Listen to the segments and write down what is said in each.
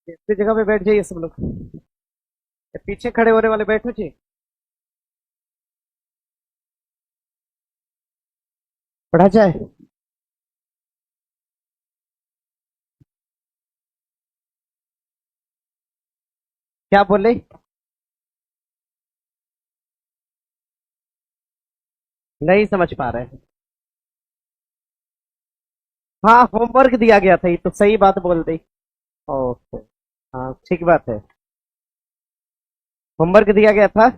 अपनी जगह पे बैठ जाइए सब लोग। ये पीछे खड़े होने वाले बैठो जी। पढ़ा जाए। क्या बोले? नहीं समझ पा रहे हैं। हाँ, होमवर्क दिया गया था, ये तो सही बात बोल दी। ओके। हाँ, ठीक बात है। होमवर्क दिया गया था।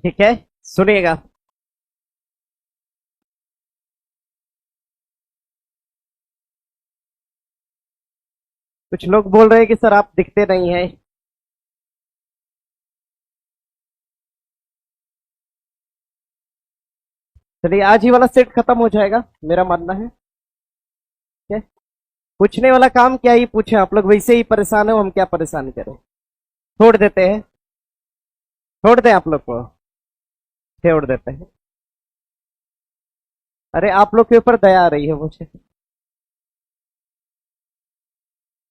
ठीक है, सुनिएगा। कुछ लोग बोल रहे हैं कि सर आप दिखते नहीं हैं। चलिए, आज ही वाला सेट खत्म हो जाएगा, मेरा मानना है। ठीक है। पूछने वाला काम क्या ही पूछे, आप लोग वैसे ही परेशान हो, हम क्या परेशान करें। छोड़ देते हैं। छोड़ दें आप लोग को। छोड़ देते हैं। अरे आप लोग के ऊपर दया आ रही है मुझे।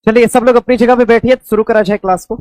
चलिए, सब लोग अपनी जगह पे बैठिए, शुरू करा जाए क्लास को।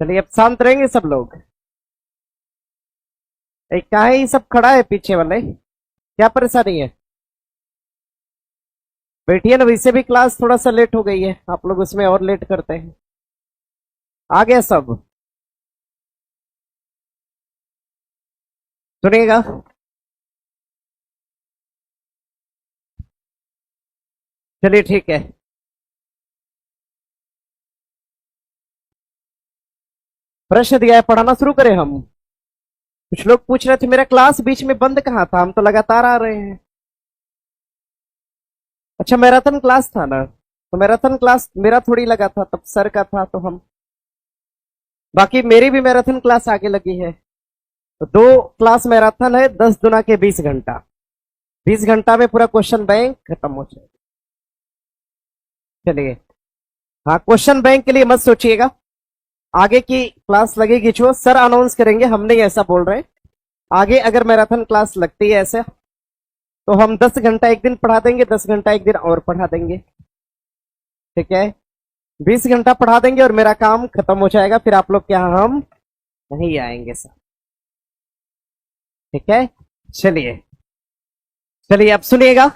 चलिए, अब शांत रहेंगे सब लोग। एक क्या है, ये सब खड़ा है पीछे वाले, क्या परेशानी है? बैठिए ना, वैसे भी क्लास थोड़ा सा लेट हो गई है, आप लोग उसमें और लेट करते हैं। आ गया सब? सुनिएगा। चलिए ठीक है। प्रश्न दिया है, पढ़ाना शुरू करें हम। कुछ लोग पूछ रहे थे मेरा क्लास बीच में बंद कहाँ था, हम तो लगातार आ रहे हैं। अच्छा, मैराथन क्लास था ना, तो मैराथन क्लास मेरा थोड़ी लगा था, तब सर का था तो हम। बाकी मेरी भी मैराथन क्लास आगे लगी है। तो दो क्लास मैराथन है, 10 दुना के 20 घंटा। 20 घंटा में पूरा क्वेश्चन बैंक खत्म हो जाए। चलिए। हाँ, क्वेश्चन बैंक के लिए मत सोचिएगा, आगे की क्लास लगेगी जो सर अनाउंस करेंगे, हम नहीं ऐसा बोल रहे। आगे अगर मैराथन क्लास लगती है ऐसे, तो हम 10 घंटा एक दिन पढ़ा देंगे, 10 घंटा एक दिन और पढ़ा देंगे। ठीक है। 20 घंटा पढ़ा देंगे और मेरा काम खत्म हो जाएगा, फिर आप लोग के यहाँ हम नहीं आएंगे सर। ठीक है। चलिए। चलिए, अब सुनिएगा।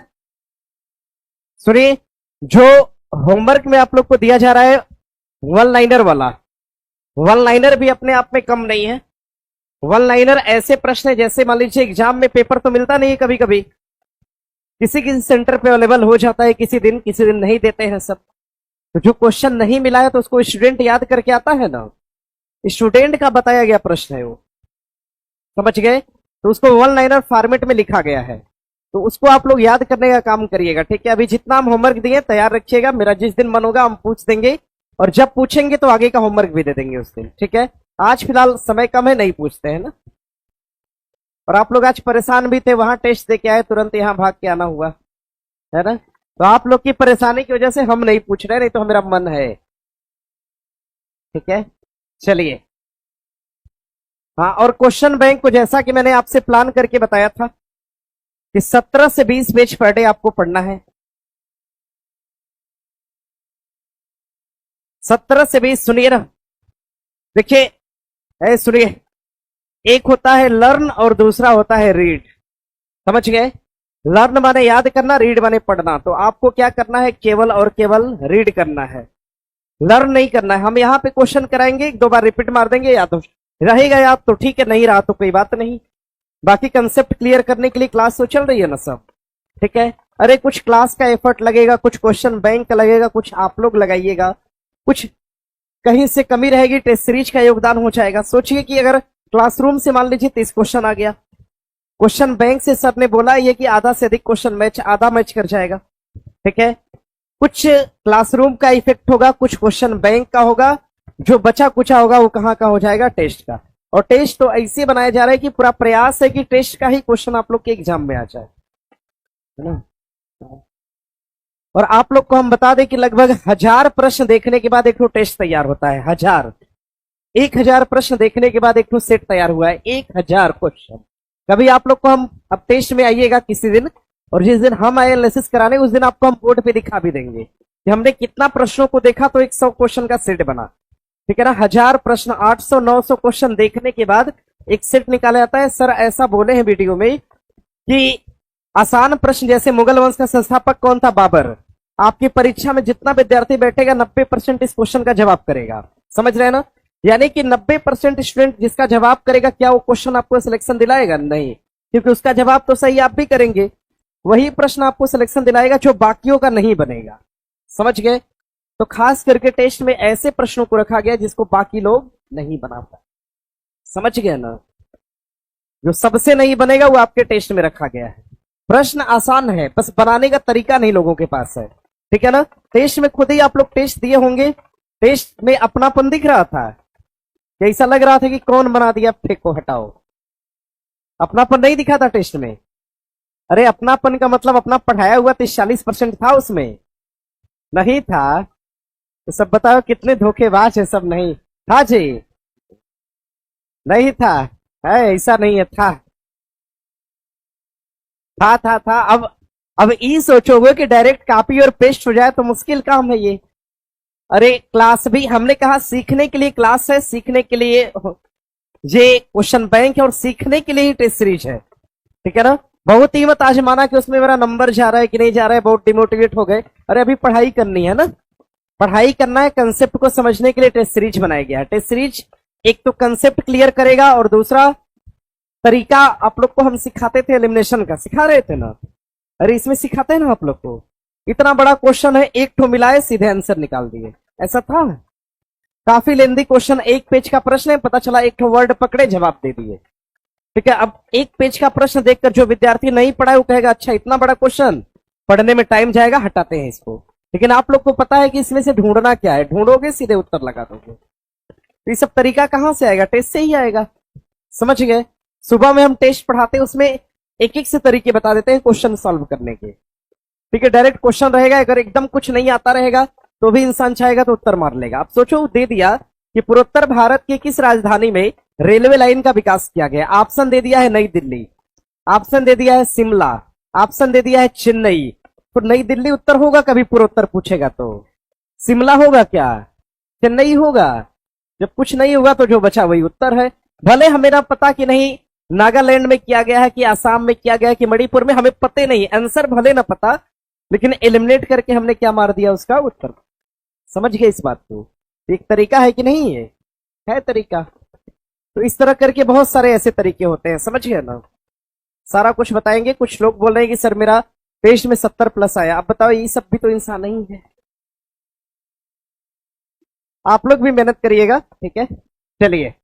सुनिए। जो होमवर्क में आप लोग को दिया जा रहा है, वन लाइनर वाला। वन लाइनर भी अपने आप में कम नहीं है। वन लाइनर ऐसे प्रश्न है, जैसे मान लीजिए एग्जाम में पेपर तो मिलता नहीं है, कभी कभी किसी किसी सेंटर पे अवेलेबल हो जाता है, किसी दिन नहीं देते हैं सब। तो जो क्वेश्चन नहीं मिला है, तो उसको स्टूडेंट याद करके आता है ना, स्टूडेंट का बताया गया प्रश्न है वो। समझ गए? तो उसको वन लाइनर फॉर्मेट में लिखा गया है, तो उसको आप लोग याद करने का काम करिएगा। ठीक है, अभी जितना हम होमवर्क दिए तैयार रखिएगा, मेरा जिस दिन मन होगा हम पूछ देंगे, और जब पूछेंगे तो आगे का होमवर्क भी दे देंगे उस दिन। ठीक है। आज फिलहाल समय कम है, नहीं पूछते हैं ना। और आप लोग आज परेशान भी थे, वहां टेस्ट दे के आए, तुरंत यहाँ भाग के आना हुआ है ना। तो आप लोग की परेशानी की वजह से हम नहीं पूछ रहे, नहीं तो मेरा मन है। ठीक है। चलिए। हाँ, और क्वेश्चन बैंक को जैसा कि मैंने आपसे प्लान करके बताया था कि 17 से 20 पेज पर डे आपको पढ़ना है। 17 से 20, सुनिए ना। देखिए, सुनिए। एक होता है लर्न और दूसरा होता है रीड। समझ गए? लर्न माने याद करना, रीड माने पढ़ना। तो आपको क्या करना है, केवल और केवल रीड करना है, लर्न नहीं करना है। हम यहाँ पे क्वेश्चन कराएंगे, एक दो बार रिपीट मार देंगे, या तो रहेगा याद तो ठीक है, नहीं रहा तो कोई बात नहीं। बाकी कंसेप्ट क्लियर करने के लिए क्लास तो चल रही है ना सब। ठीक है। अरे कुछ क्लास का एफर्ट लगेगा, कुछ क्वेश्चन बैंक का लगेगा, कुछ आप लोग लगाइएगा, कुछ कहीं से कमी रहेगी, टेस्ट सीरीज का योगदान हो जाएगा। सोचिए कि अगर क्लासरूम से मान लीजिए 30 क्वेश्चन आ गया, क्वेश्चन बैंक से सर ने बोला ये कि आधा से अधिक क्वेश्चन मैच, आधा मैच कर जाएगा, ठीक है। कुछ क्लासरूम का इफेक्ट होगा, कुछ क्वेश्चन बैंक का होगा, जो बचा कुचा होगा वो कहाँ का हो जाएगा, टेस्ट का। और टेस्ट तो ऐसे बनाया जा रहा है कि पूरा प्रयास है कि टेस्ट का ही क्वेश्चन आप लोग के एग्जाम में आ जाए, है ना। और आप लोग को हम बता दें कि लगभग 1000 प्रश्न देखने के बाद एक तो टेस्ट तैयार होता है। 1000 प्रश्न देखने के बाद एक तो सेट तैयार हुआ है। 1000 क्वेश्चन। कभी आप लोग को हम अब टेस्ट में आइएगा किसी दिन, और जिस दिन हम आए एनालिसिस कराने उस दिन आपको हम बोर्ड पे दिखा भी देंगे कि हमने कितना प्रश्नों को देखा, तो 100 क्वेश्चन का सेट बना, ठीक है ना। 1000 प्रश्न 800-900 क्वेश्चन देखने के बाद एक सेट निकाला जाता है। सर ऐसा बोले हैं वीडियो में कि आसान प्रश्न जैसे मुगल वंश का संस्थापक कौन था, बाबर। आपकी परीक्षा में जितना विद्यार्थी बैठेगा 90% इस क्वेश्चन का जवाब करेगा, समझ रहे हैं ना। यानी कि 90% स्टूडेंट जिसका जवाब करेगा, क्या वो क्वेश्चन आपको सिलेक्शन दिलाएगा? नहीं, क्योंकि उसका जवाब तो सही आप भी करेंगे। वही प्रश्न आपको सिलेक्शन दिलाएगा जो बाकियों का नहीं बनेगा, समझ गए। तो खास करके टेस्ट में ऐसे प्रश्नों को रखा गया जिसको बाकी लोग नहीं बना पाए, समझ गए ना। जो सबसे नहीं बनेगा वो आपके टेस्ट में रखा गया है। प्रश्न आसान है, बस बनाने का तरीका नहीं लोगों के पास है, ठीक है ना। टेस्ट में खुद ही आप लोग टेस्ट दिए होंगे, टेस्ट में अपनापन दिख रहा था, ऐसा लग रहा था कि कौन बना दिया, फेंको हटाओ। अपनापन नहीं दिखा था टेस्ट में। अरे अपनापन का मतलब अपना पढ़ाया हुआ 30-40% था उसमें, नहीं था। तो सब बताओ कितने धोखेबाज है सब। नहीं था जी, नहीं था, है ऐसा नहीं है, था। अब ये सोचोगे कि डायरेक्ट कॉपी और पेस्ट हो जाए तो मुश्किल काम है ये। अरे क्लास भी हमने कहा सीखने के लिए क्लास है, सीखने के लिए ये क्वेश्चन बैंक है, और सीखने के लिए ही टेस्ट सीरीज है, ठीक है ना। बहुत ही मत आजमाना कि उसमें मेरा नंबर जा रहा है कि नहीं जा रहा है, बहुत डिमोटिवेट हो गए। अरे अभी पढ़ाई करनी है ना, पढ़ाई करना है, कंसेप्ट को समझने के लिए टेस्ट सीरीज बनाया गया है। टेस्ट सीरीज एक तो कंसेप्ट क्लियर करेगा, और दूसरा तरीका आप लोग को हम सिखाते थे, एलिमिनेशन का सिखा रहे थे ना। अरे इसमें सिखाते हैं ना आप लोग को। इतना बड़ा क्वेश्चन है, एक ठो मिलाए सीधे आंसर निकाल दिए, ऐसा था। काफी लेंदी क्वेश्चन, 1 पेज का प्रश्न है, पता चला एक ठो वर्ड पकड़े जवाब दे दिए, ठीक है। अब 1 पेज का प्रश्न देखकर जो विद्यार्थी नहीं पढ़ा है वो कहेगा अच्छा इतना बड़ा क्वेश्चन, पढ़ने में टाइम जाएगा, हटाते हैं इसको। लेकिन आप लोग को पता है कि इसमें से ढूंढना क्या है, ढूंढोगे सीधे उत्तर लगा दोगे। तो ये सब तरीका कहां से आएगा? टेस्ट से ही आएगा, समझ गए। सुबह में हम टेस्ट पढ़ाते हैं, उसमें एक से तरीके बता देते हैं क्वेश्चन सॉल्व करने के, ठीक है। डायरेक्ट क्वेश्चन रहेगा, अगर एकदम कुछ नहीं आता रहेगा तो भी इंसान चाहेगा तो उत्तर मार लेगा। अब सोचो दे दिया कि पूर्वोत्तर भारत की किस राजधानी में रेलवे लाइन का विकास किया गया। ऑप्शन दे दिया है नई दिल्ली, ऑप्शन दे दिया है शिमला, ऑप्शन दे दिया है चेन्नई। तो नई दिल्ली उत्तर होगा कभी पूर्वोत्तर पूछेगा तो? शिमला होगा क्या? चेन्नई होगा? जब कुछ नहीं होगा तो जो बचा वही उत्तर है। भले हमें ना पता कि नहीं नागालैंड में किया गया है कि आसाम में किया गया है कि मणिपुर में, हमें पते नहीं, आंसर भले ना पता, लेकिन एलिमिनेट करके हमने क्या मार दिया, उसका उत्तर। समझ गए इस बात को? एक तरीका है कि नहीं है तरीका। तो इस तरह करके बहुत सारे ऐसे तरीके होते हैं, समझ गए ना। सारा कुछ बताएंगे। कुछ लोग बोल रहे हैं कि सर मेरा टेस्ट में 70+ आया। अब बताओ ये सब भी तो इंसान नहीं है। आप लोग भी मेहनत करिएगा, ठीक है। चलिए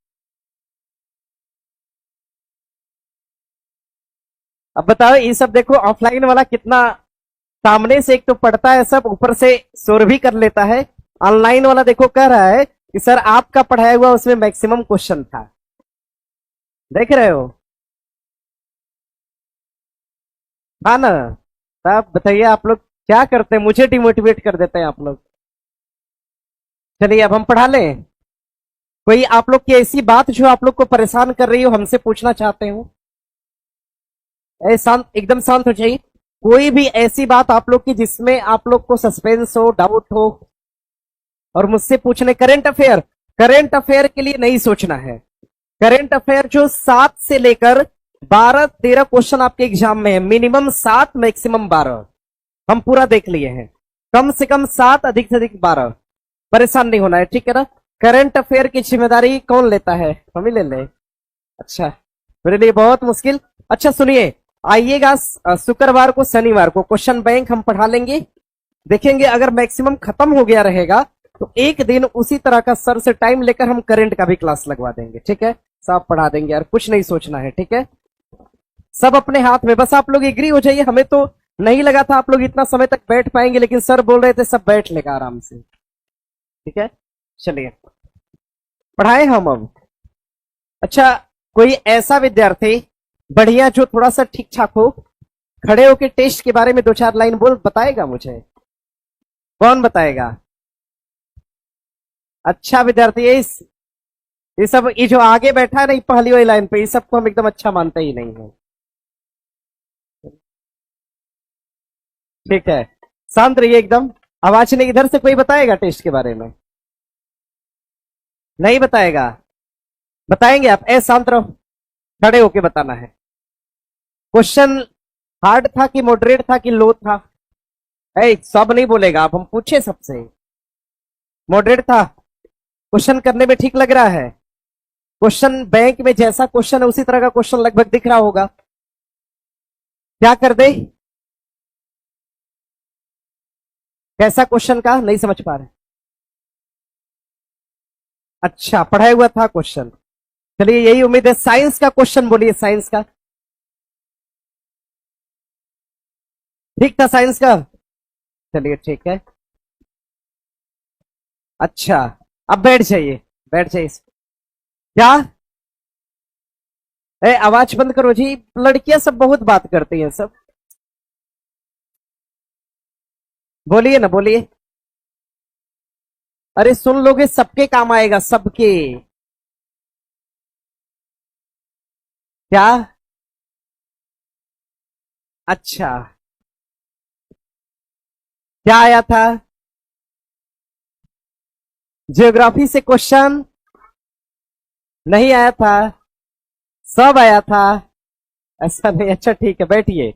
अब बताओ ये सब देखो, ऑफलाइन वाला कितना सामने से एक तो पढ़ता है सब, ऊपर से शोर भी कर लेता है। ऑनलाइन वाला देखो कह रहा है कि सर आपका पढ़ाया हुआ उसमें मैक्सिमम क्वेश्चन था, देख रहे हो, हाँ ना। तब बताइए आप लोग क्या करते हैं, मुझे डिमोटिवेट कर देते हैं आप लोग। चलिए अब हम पढ़ा लें। कोई आप लोग की ऐसी बात जो आप लोग को परेशान कर रही हो, हमसे पूछना चाहते हो? शांत, एकदम शांत हो जाइए। कोई भी ऐसी बात आप लोग की जिसमें आप लोग को सस्पेंस हो, डाउट हो, और मुझसे पूछने। करंट अफेयर के लिए नहीं सोचना है। करंट अफेयर जो 7 से लेकर 12-13 क्वेश्चन आपके एग्जाम में है, मिनिमम 7 मैक्सिमम 12 हम पूरा देख लिए हैं। कम से कम 7, अधिक से अधिक 12। परेशान नहीं होना है, ठीक है ना। करंट अफेयर की जिम्मेदारी कौन लेता है? हम ही ले लें। अच्छा, मेरे लिए बहुत मुश्किल। अच्छा सुनिए, आइएगा शुक्रवार को शनिवार को क्वेश्चन बैंक हम पढ़ा लेंगे, देखेंगे। अगर मैक्सिमम खत्म हो गया रहेगा तो एक दिन उसी तरह का सर से टाइम लेकर हम करंट का भी क्लास लगवा देंगे, ठीक है। सब पढ़ा देंगे यार, कुछ नहीं सोचना है, ठीक है। सब अपने हाथ में, बस आप लोग एग्री हो जाइए। हमें तो नहीं लगा था आप लोग इतना समय तक बैठ पाएंगे, लेकिन सर बोल रहे थे सब बैठ लेगा आराम से, ठीक है। चलिए पढ़ाए हम अब। अच्छा, कोई ऐसा विद्यार्थी बढ़िया जो थोड़ा सा ठीक ठाक हो, खड़े होकर टेस्ट के बारे में दो चार लाइन बोल बताएगा मुझे? कौन बताएगा? अच्छा विद्यार्थी, ये सब, ये जो आगे बैठा है ना पहली वाली लाइन पे, ये सबको हम एकदम अच्छा मानते ही नहीं है, ठीक है। शांत रहिए एकदम, आवाज नहीं। इधर से कोई बताएगा टेस्ट के बारे में? नहीं बताएगा? बताएंगे आप? शांत रहो, खड़े होके बताना है। क्वेश्चन हार्ड था कि मॉडरेट था कि लो था? सब नहीं बोलेगा आप, हम पूछे सबसे। मॉडरेट था? क्वेश्चन करने में ठीक लग रहा है? क्वेश्चन बैंक में जैसा क्वेश्चन है उसी तरह का क्वेश्चन लगभग दिख रहा होगा। क्या कर दे? कैसा क्वेश्चन का नहीं समझ पा रहे? अच्छा, पढ़ाया हुआ था क्वेश्चन। चलिए यही उम्मीद है। साइंस का क्वेश्चन बोलिए, साइंस का ठीक था? साइंस का चलिए ठीक है। अच्छा, अब बैठ जाइए, बैठ जाइए। क्या? आवाज बंद करो जी, लड़कियां सब बहुत बात करती हैं सब। बोलिए ना, बोलिए। अरे सुन लोगे सबके काम आएगा, सबके। क्या? अच्छा, क्या आया था? ज्योग्राफी से क्वेश्चन नहीं आया था? सब आया था? ऐसा नहीं? अच्छा ठीक है, बैठिए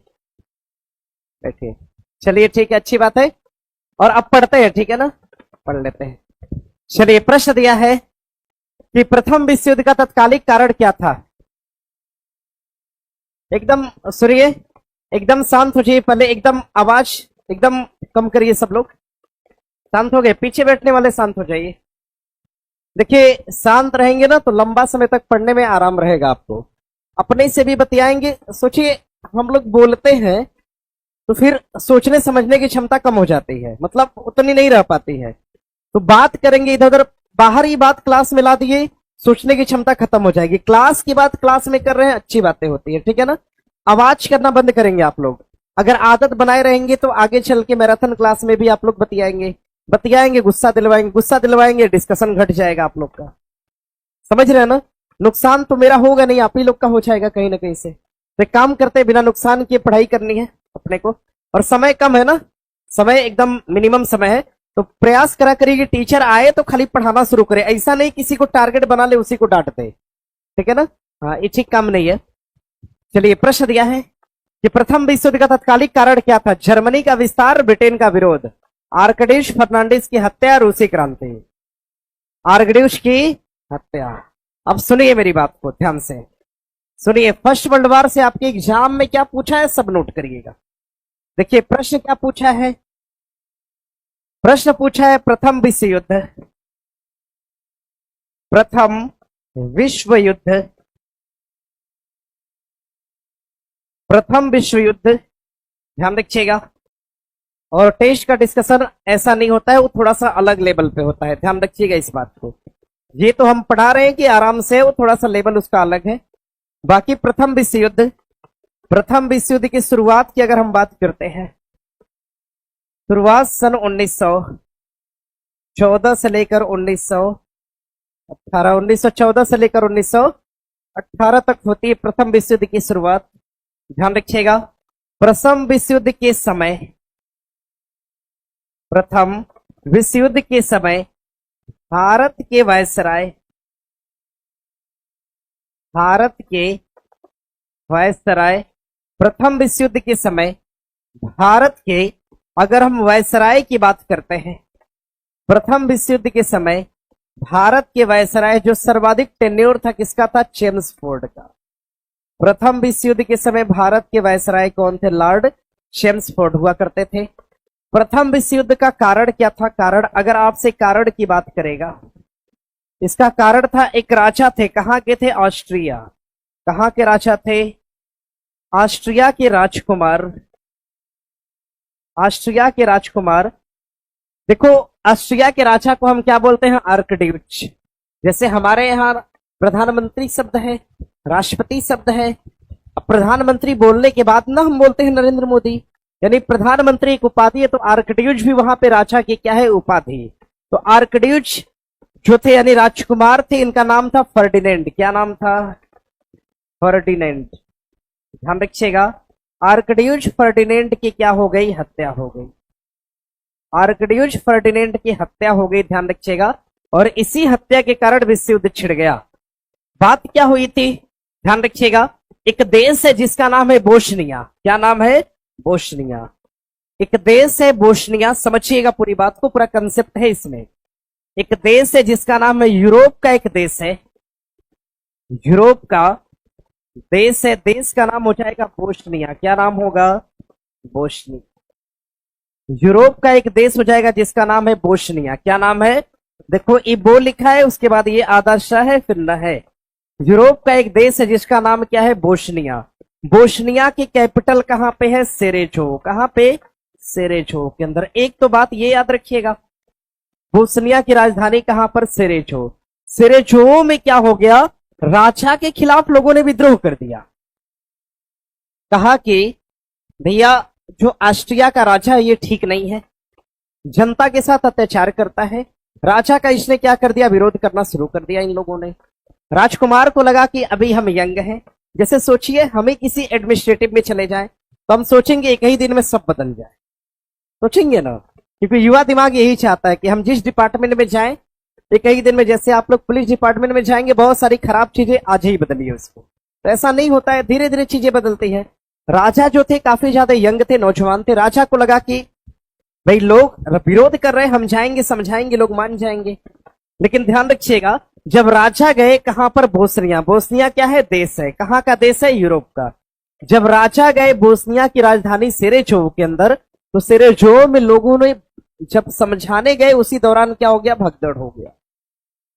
बैठिए। चलिए ठीक है, अच्छी बात है। और अब पढ़ते हैं, ठीक है ना? पढ़ लेते हैं। चलिए, प्रश्न दिया है कि प्रथम विश्व युद्ध का तत्कालिक कारण क्या था? एकदम सुनिए, एकदम शांत हो जाइए पहले। एकदम आवाज एकदम कम करिए सब लोग। शांत हो गए? पीछे बैठने वाले शांत हो जाइए। देखिए, शांत रहेंगे ना तो लंबा समय तक पढ़ने में आराम रहेगा आपको। अपने से भी बतियाएंगे। सोचिए, हम लोग बोलते हैं तो फिर सोचने समझने की क्षमता कम हो जाती है, मतलब उतनी नहीं रह पाती है। तो बात करेंगे इधर उधर, बाहर ही बात क्लास में ला दिए, सोचने की क्षमता खत्म हो जाएगी। क्लास की बात क्लास में कर रहे हैं, अच्छी बातें होती है, ठीक है ना? आवाज करना बंद करेंगे आप लोग। अगर आदत बनाए रहेंगे तो आगे चल के मैराथन क्लास में भी आप लोग बतियाएंगे, बतियाएंगे, गुस्सा दिलवाएंगे, गुस्सा दिलवाएंगे, डिस्कशन घट जाएगा आप लोग का। समझ रहे हैं ना? नुकसान तो मेरा होगा नहीं, आप ही लोग का हो जाएगा कहीं ना कहीं से। तो काम करते बिना नुकसान किए पढ़ाई करनी है अपने को। और समय कम है ना, समय एकदम मिनिमम समय है। तो प्रयास करा करिए कि टीचर आए तो खाली पढ़ाना शुरू करे, ऐसा नहीं किसी को टारगेट बना ले उसी को डांट दे, ठीक है ना? हाँ, ये ठीक काम नहीं है। चलिए, प्रश्न दिया है कि प्रथम विश्व युद्ध का तत्कालिक कारण क्या था? जर्मनी का विस्तार, ब्रिटेन का विरोध, आर्कड्यूस फर्नांडिस की हत्या, रूसी क्रांति। आर्कड्यूस की हत्या। अब सुनिए मेरी बात को ध्यान से सुनिए। फर्स्ट वर्ल्ड वॉर से आपके एग्जाम में क्या पूछा है सब नोट करिएगा। देखिए प्रश्न क्या पूछा है। प्रश्न पूछा है प्रथम विश्व युद्ध, प्रथम विश्व युद्ध, प्रथम विश्व युद्ध। ध्यान रखिएगा। और टेस्ट का डिस्कशन ऐसा नहीं होता है, वो थोड़ा सा अलग लेवल पे होता है, ध्यान रखिएगा इस बात को। ये तो हम पढ़ा रहे हैं कि आराम से, वो थोड़ा सा लेवल उसका अलग है। बाकी प्रथम विश्व युद्ध, प्रथम विश्व युद्ध की शुरुआत की अगर हम बात करते हैं, शुरुआत सन 1914 से लेकर 1918, 1914 से लेकर 1918 तक होती है प्रथम विश्व युद्ध की शुरुआत। ध्यान रखिएगा। प्रथम विश्व युद्ध के समय, प्रथम विश्व युद्ध के समय भारत के वायसराय, भारत के वायसराय, प्रथम विश्व युद्ध के समय भारत के, अगर हम वायसराय की बात करते हैं, प्रथम विश्व युद्ध के समय भारत के वायसराय जो सर्वाधिक टेन्योर था किसका था? चेम्सफोर्ड का। प्रथम विश्व युद्ध के समय भारत के वायसराय कौन थे? लॉर्ड चेम्सफोर्ड हुआ करते थे। प्रथम विश्व युद्ध का कारण क्या था? कारण, अगर आपसे कारण की बात करेगा, इसका कारण था एक राजा थे, कहां के थे? ऑस्ट्रिया। कहां के राजा थे? ऑस्ट्रिया के राजकुमार। ऑस्ट्रिया के राजकुमार। देखो, ऑस्ट्रिया के राजा को हम क्या बोलते हैं? आर्कड्यूच। जैसे हमारे यहाँ प्रधानमंत्री शब्द है, राष्ट्रपति शब्द है। अब प्रधानमंत्री बोलने के बाद ना हम बोलते हैं नरेंद्र मोदी, यानी प्रधानमंत्री एक उपाधि है, तो आर्कड्यूच भी वहां पे राजा की क्या है? उपाधि। तो आर्कड्यूच जो थे यानी राजकुमार थे, इनका नाम था फर्डिनेंड। क्या नाम था? फर्डिनेंड। ध्यान रखिएगा, आर्कड्यूच फर्डिनेंड की क्या हो गई? हत्या हो गई। आर्कड्यूच फर्डिनेंड की हत्या हो गई, ध्यान रखिएगा। और इसी हत्या के कारण विश्व युद्ध छिड़ गया। बात क्या हुई थी? ध्यान रखिएगा, एक देश है जिसका नाम है बोस्निया। क्या नाम है? बोस्निया। एक देश है बोस्निया, समझिएगा पूरी बात को, पूरा कंसेप्ट है इसमें। एक देश है जिसका नाम है, यूरोप का एक देश है, यूरोप का देश है, देश का नाम हो जाएगा बोस्निया। क्या नाम होगा? बोस्निया। यूरोप का एक देश हो जाएगा जिसका नाम है बोस्निया। क्या नाम है? देखो, ये बो लिखा है, उसके बाद ये आधा श है, फिर न है। यूरोप का एक देश है जिसका नाम क्या है? बोस्निया। बोस्निया की कैपिटल कहां पे है? सेरेजो। कहां पे? सेरेजो के अंदर। एक तो बात ये याद रखिएगा, बोस्निया की राजधानी कहां पर? सेरेजो। सेरेजो में क्या हो गया? राजा के खिलाफ लोगों ने विद्रोह कर दिया। कहा कि भैया, जो ऑस्ट्रिया का राजा है ये ठीक नहीं है, जनता के साथ अत्याचार करता है। राजा का इसने क्या कर दिया? विरोध करना शुरू कर दिया इन लोगों ने। राजकुमार को लगा कि अभी हम यंग हैं, जैसे सोचिए हमें किसी एडमिनिस्ट्रेटिव में चले जाएं तो हम सोचेंगे एक ही दिन में सब बदल जाए, सोचेंगे ना, क्योंकि युवा दिमाग यही चाहता है कि हम जिस डिपार्टमेंट में जाएं एक ही दिन में, जैसे आप लोग पुलिस डिपार्टमेंट में जाएंगे, बहुत सारी खराब चीजें आज ही बदलिए उसको, तो ऐसा नहीं होता है, धीरे धीरे चीजें बदलती है। राजा जो थे काफी ज्यादा यंग थे, नौजवान थे। राजा को लगा कि भाई लोग विरोध कर रहे हैं, हम जाएंगे, समझाएंगे, लोग मान जाएंगे। लेकिन ध्यान रखिएगा, जब राजा गए कहां पर? बोस्निया। बोस्निया क्या है? देश है। कहां का देश है? यूरोप का। जब राजा गए बोस्निया की राजधानी सेरेजो के अंदर, तो सेरेजो में लोगों ने जब समझाने गए, उसी दौरान क्या हो गया? भगदड़ हो गया।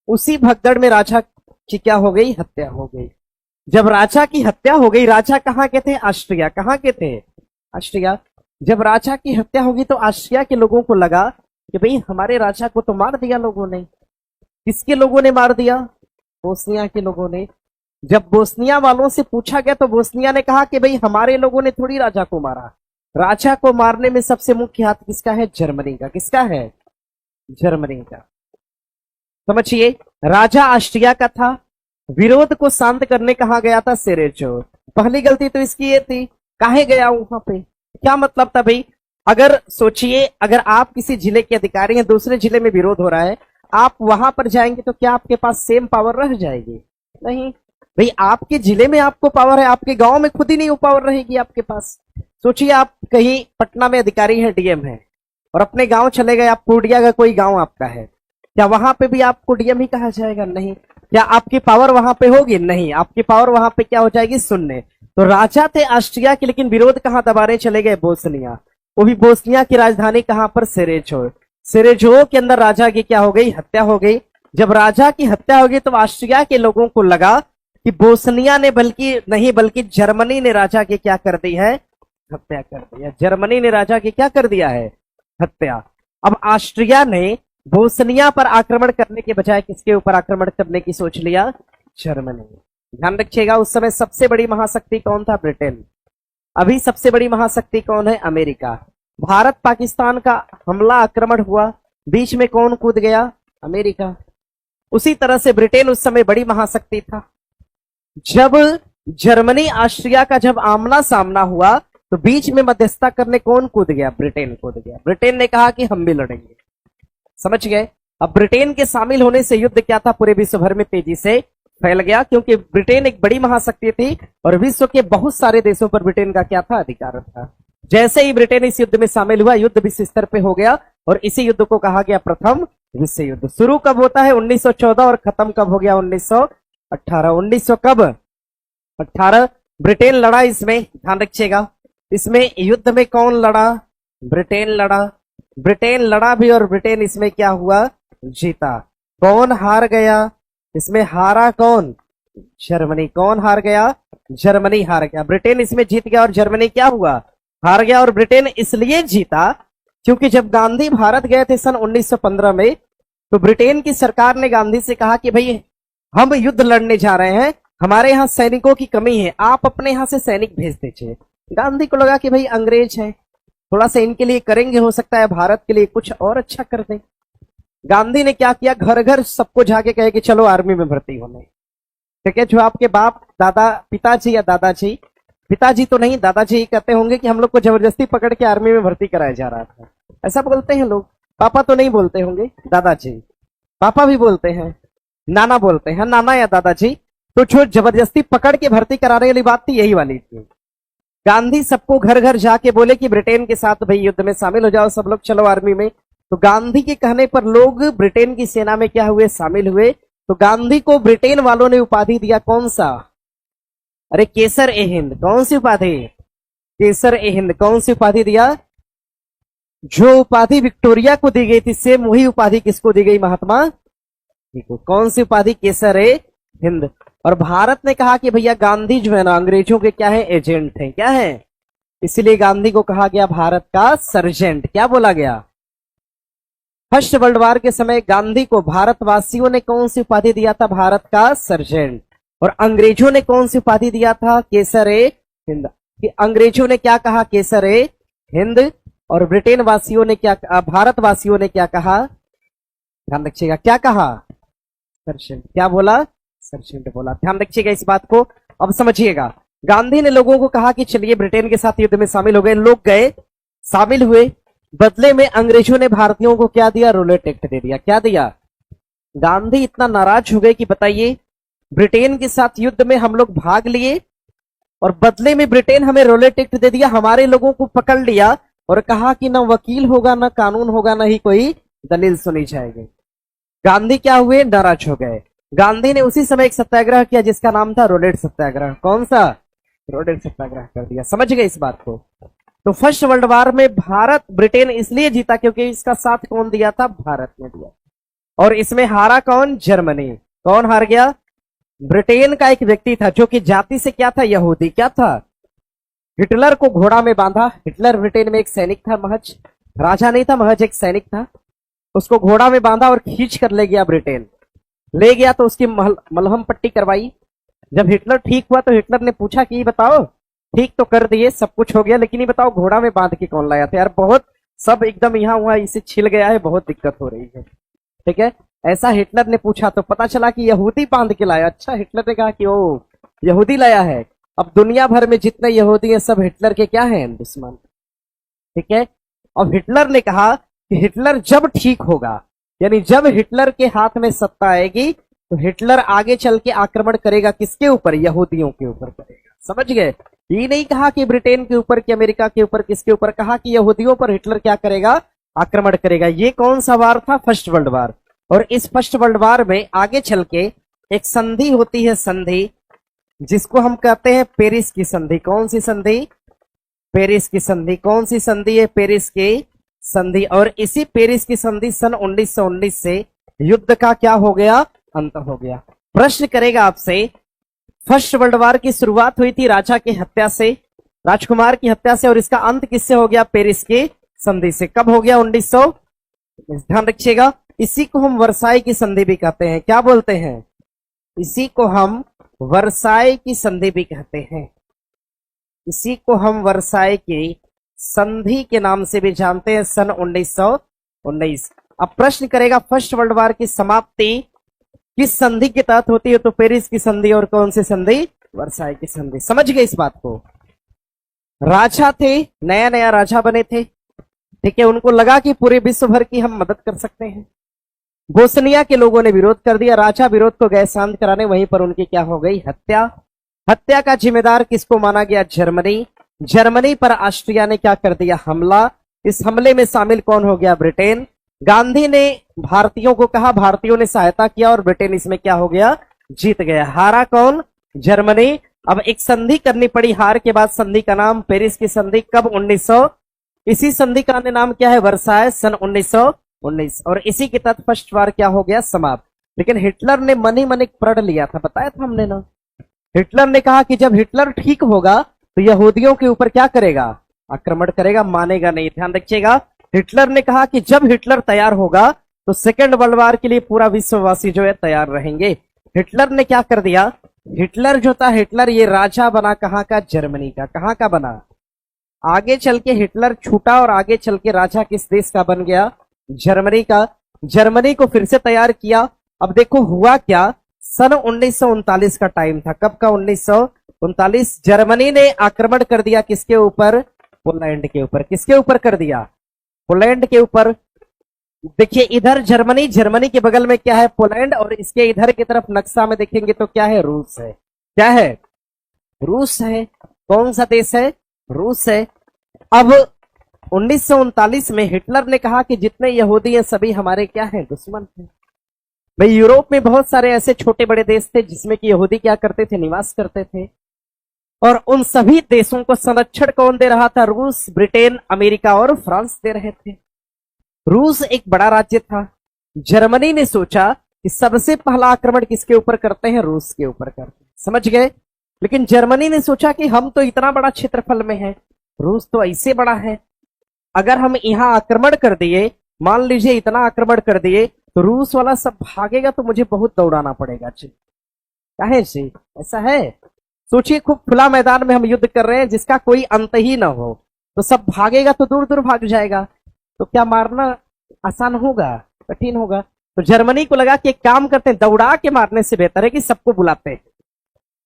उसी भगदड़ में राजा की क्या हो गई? हत्या हो गई। जब राजा की हत्या हो गई, राजा कहां के थे? ऑस्ट्रिया। कहां के थे? ऑस्ट्रिया। जब राजा की हत्या होगी तो ऑस्ट्रिया के लोगों को लगा कि भाई हमारे राजा को तो मार दिया लोगों ने। किसके लोगों ने मार दिया? बोस्निया के लोगों ने। जब बोस्निया वालों से पूछा गया तो बोस्निया ने कहा कि भाई हमारे लोगों ने थोड़ी राजा को मारा। राजा को मारने में सबसे मुख्य हाथ किसका है? जर्मनी का। किसका है? जर्मनी का। समझिए, राजा ऑस्ट्रिया का था, विरोध को शांत करने कहा गया था? सेरेजो। पहली गलती तो इसकी ये थी, काहे गया वहां पे? क्या मतलब था भाई? अगर सोचिए, अगर आप किसी जिले के अधिकारी हैं, दूसरे जिले में विरोध हो रहा है, आप वहां पर जाएंगे तो क्या आपके पास सेम पावर रह जाएगी? नहीं भाई, आपके जिले में आपको पावर है, आपके गांव में खुद ही नहीं वो पावर रहेगी आपके पास। सोचिए, आप कहीं पटना में अधिकारी है, डीएम है, और अपने गांव चले गए, आप पूर्णिया का कोई गांव आपका है, क्या वहां पे भी आपको डीएम ही कहा जाएगा? नहीं। क्या आपकी पावर वहां पे होगी? नहीं, आपकी पावर वहां पे क्या हो जाएगी? शून्य। तो राजा थे ऑस्ट्रिया के, लेकिन विरोध कहां दबाने चले गए? बोस्निया। वो भी बोस्निया की राजधानी कहां पर? सेरेजो। सेरेजो के अंदर राजा की क्या हो गई? हत्या हो गई। जब राजा की हत्या हो गई तो ऑस्ट्रिया के लोगों को लगा कि बोस्निया ने बल्कि जर्मनी ने राजा की क्या कर दी है? हत्या कर दी है। जर्मनी ने राजा की क्या कर दिया है? हत्या। अब ऑस्ट्रिया ने बोस्निया पर आक्रमण करने के बजाय किसके ऊपर आक्रमण करने की सोच लिया? जर्मनी। ध्यान रखिएगा, उस समय सबसे बड़ी महाशक्ति कौन था? ब्रिटेन। अभी सबसे बड़ी महाशक्ति कौन है? अमेरिका। भारत पाकिस्तान का हमला आक्रमण हुआ, बीच में कौन कूद गया? अमेरिका। उसी तरह से ब्रिटेन उस समय बड़ी महाशक्ति था। जब जर्मनी ऑस्ट्रिया का जब आमना सामना हुआ तो बीच में मध्यस्थता करने कौन कूद गया? ब्रिटेन कूद गया। ब्रिटेन ने कहा कि हम भी लड़ेंगे। समझ गए? अब ब्रिटेन के शामिल होने से युद्ध क्या था? पूरे विश्व भर में तेजी से फैल गया, क्योंकि ब्रिटेन एक बड़ी महाशक्ति थी और विश्व के बहुत सारे देशों पर ब्रिटेन का क्या था? अधिकार था। जैसे ही ब्रिटेन इस युद्ध में शामिल हुआ, युद्ध विश्व स्तर पे हो गया और इसी युद्ध को कहा गया प्रथम विश्व युद्ध। शुरू कब होता है? 1914 और खत्म कब हो गया? 1918। 1900 कब? 18। ब्रिटेन लड़ा इसमें, ध्यान रखिएगा। इसमें युद्ध में कौन लड़ा? ब्रिटेन लड़ा। ब्रिटेन लड़ा भी और ब्रिटेन इसमें क्या हुआ, जीता। कौन हार गया इसमें, हारा कौन, जर्मनी। कौन हार गया, जर्मनी हार गया। ब्रिटेन इसमें जीत गया और जर्मनी क्या हुआ, हार गया। और ब्रिटेन इसलिए जीता क्योंकि जब गांधी भारत गए थे सन 1915 में, तो ब्रिटेन की सरकार ने गांधी से कहा कि भाई हम युद्ध लड़ने जा रहे हैं, हमारे यहाँ सैनिकों की कमी है, आप अपने यहाँ से सैनिक भेज दीजिए। गांधी को लगा कि भाई अंग्रेज है, थोड़ा सा इनके लिए करेंगे, हो सकता है भारत के लिए कुछ और अच्छा कर दें। गांधी ने क्या किया, घर घर सबको जाके कहे कि चलो आर्मी में भर्ती होने। ठीक है, जो आपके बाप दादा पिताजी या दादाजी, पिताजी तो नहीं दादाजी कहते होंगे कि हम लोग को जबरदस्ती पकड़ के आर्मी में भर्ती कराया जा रहा था, ऐसा बोलते हैं लोग। पापा तो नहीं बोलते होंगे, दादाजी। पापा भी बोलते हैं, नाना बोलते हैं, नाना या दादाजी। तो जो जबरदस्ती पकड़ के भर्ती कराने वाली बात थी, यही वाली थी। गांधी सबको घर घर जाके बोले कि ब्रिटेन के साथ भाई युद्ध में शामिल हो जाओ, सब लोग चलो आर्मी में। तो गांधी के कहने पर लोग ब्रिटेन की सेना में क्या हुए, शामिल हुए। तो गांधी को ब्रिटेन वालों ने उपाधि दिया, कौन सा, अरे केसर ए हिंद। कौन सी उपाधि, केसर ए हिंद। कौन सी उपाधि दिया, जो उपाधि विक्टोरिया को दी गई थी, सेम वही उपाधि किसको दी गई, महात्मा को। कौन सी उपाधि, केसर ए हिंद। और भारत ने कहा कि भैया गांधी जो है ना अंग्रेजों के क्या है, एजेंट है, क्या है, इसलिए गांधी को कहा गया भारत का सर्जेंट। क्या बोला गया, फर्स्ट वर्ल्ड वॉर के समय गांधी को भारतवासियों ने कौन सी उपाधि दिया था, भारत का सर्जेंट। और अंग्रेजों ने कौन सी उपाधि दिया था, केसर ए हिंद। कि अंग्रेजों ने क्या कहा, केसर ए हिंद। और ब्रिटेन वासियों ने क्या, भारतवासियों ने क्या कहा, ध्यान रखिएगा, क्या कहा, सर्जेंट। क्या बोला, सर्जेंट बोला। ध्यान रखिएगा इस बात को। अब समझिएगा, गांधी ने लोगों को कहा कि चलिए ब्रिटेन के साथ युद्ध में शामिल हो गए। लोग गए, शामिल हुए। बदले में अंग्रेजों ने भारतीयों को क्या दिया, रोलेट एक्ट दे दिया। क्या दिया, गांधी इतना नाराज हो गए कि बताइए, ब्रिटेन के साथ युद्ध में हम लोग भाग लिए और बदले में ब्रिटेन हमें रोलेट एक्ट दे दिया, हमारे लोगों को पकड़ लिया और कहा कि ना वकील होगा, ना कानून होगा, ना ही कोई दलील सुनी जाएगी। गांधी क्या हुए, नाराज हो गए। गांधी ने उसी समय एक सत्याग्रह किया जिसका नाम था रोलेट सत्याग्रह। कौन सा, रोलेट सत्याग्रह कर दिया। समझ गए इस बात को। तो फर्स्ट वर्ल्ड वॉर में भारत ब्रिटेन इसलिए जीता क्योंकि इसका साथ कौन दिया था, भारत ने दिया। और इसमें हारा कौन, जर्मनी। कौन हार गया, ब्रिटेन का एक व्यक्ति था जो कि जाति से क्या था, यहूदी। क्या था, हिटलर को घोड़ा में बांधा। हिटलर ब्रिटेन में एक सैनिक था, महज राजा नहीं था, महज एक सैनिक था। उसको घोड़ा में बांधा और खींच कर ले गया ब्रिटेन। ले गया तो उसकी मलहम पट्टी करवाई। जब हिटलर ठीक हुआ तो हिटलर ने पूछा कि बताओ, ठीक तो कर दिए, सब कुछ हो गया, लेकिन ये बताओ घोड़ा में बांध के कौन लाया था यार, बहुत सब एकदम यहाँ हुआ, इसे छिल गया है, बहुत दिक्कत हो रही है। ठीक है, ऐसा हिटलर ने पूछा तो पता चला कि यहूदी बांध के लाया। अच्छा, हिटलर ने कहा कि ओ यहूदी लाया है। अब दुनिया भर में जितने यहूदी हैं सब हिटलर के क्या हैं, दुश्मन। ठीक है, अब हिटलर ने कहा कि हिटलर जब ठीक होगा, यानी जब हिटलर के हाथ में सत्ता आएगी तो हिटलर आगे चल के आक्रमण करेगा, किसके ऊपर, यहूदियों के ऊपर करेगा। समझ गए, ये नहीं कहा कि ब्रिटेन के ऊपर, कि अमेरिका के ऊपर, किसके ऊपर, कहा कि यहूदियों पर हिटलर क्या करेगा, आक्रमण करेगा। ये कौन सा वार था, फर्स्ट वर्ल्ड वार। और इस फर्स्ट वर्ल्ड वार में आगे चल के एक संधि होती है, संधि जिसको हम कहते हैं पेरिस की संधि। कौन सी संधि, पेरिस की संधि। कौन सी संधि है, पेरिस की संधि। और इसी पेरिस की संधि सन 1919 से युद्ध का क्या हो गया, अंत हो गया। प्रश्न करेगा आपसे, फर्स्ट वर्ल्ड वार की शुरुआत हुई थी राजा की हत्या से, राजकुमार की हत्या से, और इसका अंत किससे हो गया, पेरिस की संधि से। कब हो गया, 1900। ध्यान रखिएगा, इसी को हम वर्साई की संधि भी कहते हैं। क्या बोलते हैं, इसी को हम वर्साई की संधि भी कहते हैं। इसी को हम वर्साई की संधि के नाम से भी जानते हैं, सन 1919। अब प्रश्न करेगा, फर्स्ट वर्ल्ड वार की समाप्ति किस संधि के तहत होती है, तो पेरिस की संधि। और कौन सी संधि, वर्साई की संधि। समझ गए इस बात को। राजा थे, नया नया राजा बने थे, ठीक है, उनको लगा कि पूरे विश्व भर की हम मदद कर सकते हैं। बोस्निया के लोगों ने विरोध कर दिया, राजा विरोध को गए शांत कराने, वहीं पर उनकी क्या हो गई, हत्या। हत्या का जिम्मेदार किसको माना गया, जर्मनी। जर्मनी पर ऑस्ट्रिया ने क्या कर दिया, हमला। इस हमले में शामिल कौन हो गया, ब्रिटेन। गांधी ने भारतीयों को कहा, भारतीयों ने सहायता किया और ब्रिटेन इसमें क्या हो गया, जीत गया। हारा कौन, जर्मनी। अब एक संधि करनी पड़ी हार के बाद, संधि का नाम पेरिस की संधि। कब, इसी संधि का अन्य नाम क्या है? वर्साय सन 1919। और इसी के तहत फर्स्ट वार क्या हो गया? समाप्त। लेकिन हिटलर ने मन ही मन एक प्रण लिया था, बताया था हमने ना। हिटलर ने कहा कि जब हिटलर ठीक होगा तो यहूदियों के ऊपर क्या करेगा? आक्रमण करेगा। मानेगा नहीं। ध्यान रखिएगा, हिटलर ने कहा कि जब हिटलर तैयार होगा तो सेकेंड वर्ल्ड वार के लिए पूरा विश्ववासी जो है तैयार रहेंगे। हिटलर ने क्या कर दिया? हिटलर जो था, हिटलर ये राजा बना कहां का? जर्मनी का। कहां का बना? आगे चल के हिटलर छूटा और आगे चल के राजा किस देश का बन गया? जर्मनी का। जर्मनी को फिर से तैयार किया। अब देखो हुआ क्या, सन 1939 का टाइम था। कब का? 1939। जर्मनी ने आक्रमण कर दिया किसके ऊपर? पोलैंड के ऊपर। किसके ऊपर कर दिया? पोलैंड के ऊपर। देखिए इधर जर्मनी, जर्मनी के बगल में क्या है? पोलैंड। और इसके इधर की तरफ नक्शा में देखेंगे तो क्या है? रूस है। क्या है? रूस है। कौन सा देश है? रूस है। अब 1939 में हिटलर ने कहा कि जितने यहूदी हैं सभी हमारे क्या हैं? दुश्मन थे। भाई यूरोप में बहुत सारे ऐसे छोटे बड़े देश थे जिसमें कि यहूदी क्या करते थे? निवास करते थे। और उन सभी देशों को संरक्षण कौन दे रहा था? रूस, ब्रिटेन, अमेरिका और फ्रांस दे रहे थे। रूस एक बड़ा राज्य था। जर्मनी ने सोचा कि सबसे पहला आक्रमण किसके ऊपर करते हैं? रूस के ऊपर करते हैं। समझ गए? लेकिन जर्मनी ने सोचा कि हम तो इतना बड़ा क्षेत्रफल में हैं, रूस तो ऐसे बड़ा है, अगर हम यहां आक्रमण कर दिए, मान लीजिए इतना आक्रमण कर दिए तो रूस वाला सब भागेगा तो मुझे बहुत दौड़ाना पड़ेगा जी। काहे जी? ऐसा है। सोचिए खूब खुला मैदान में हम युद्ध कर रहे हैं जिसका कोई अंत ही ना हो, तो सब भागेगा तो दूर दूर भाग जाएगा, तो क्या मारना आसान होगा? कठिन होगा। तो जर्मनी को लगा कि एक काम करते हैं, दौड़ा के मारने से बेहतर है कि सबको बुलाते हैं।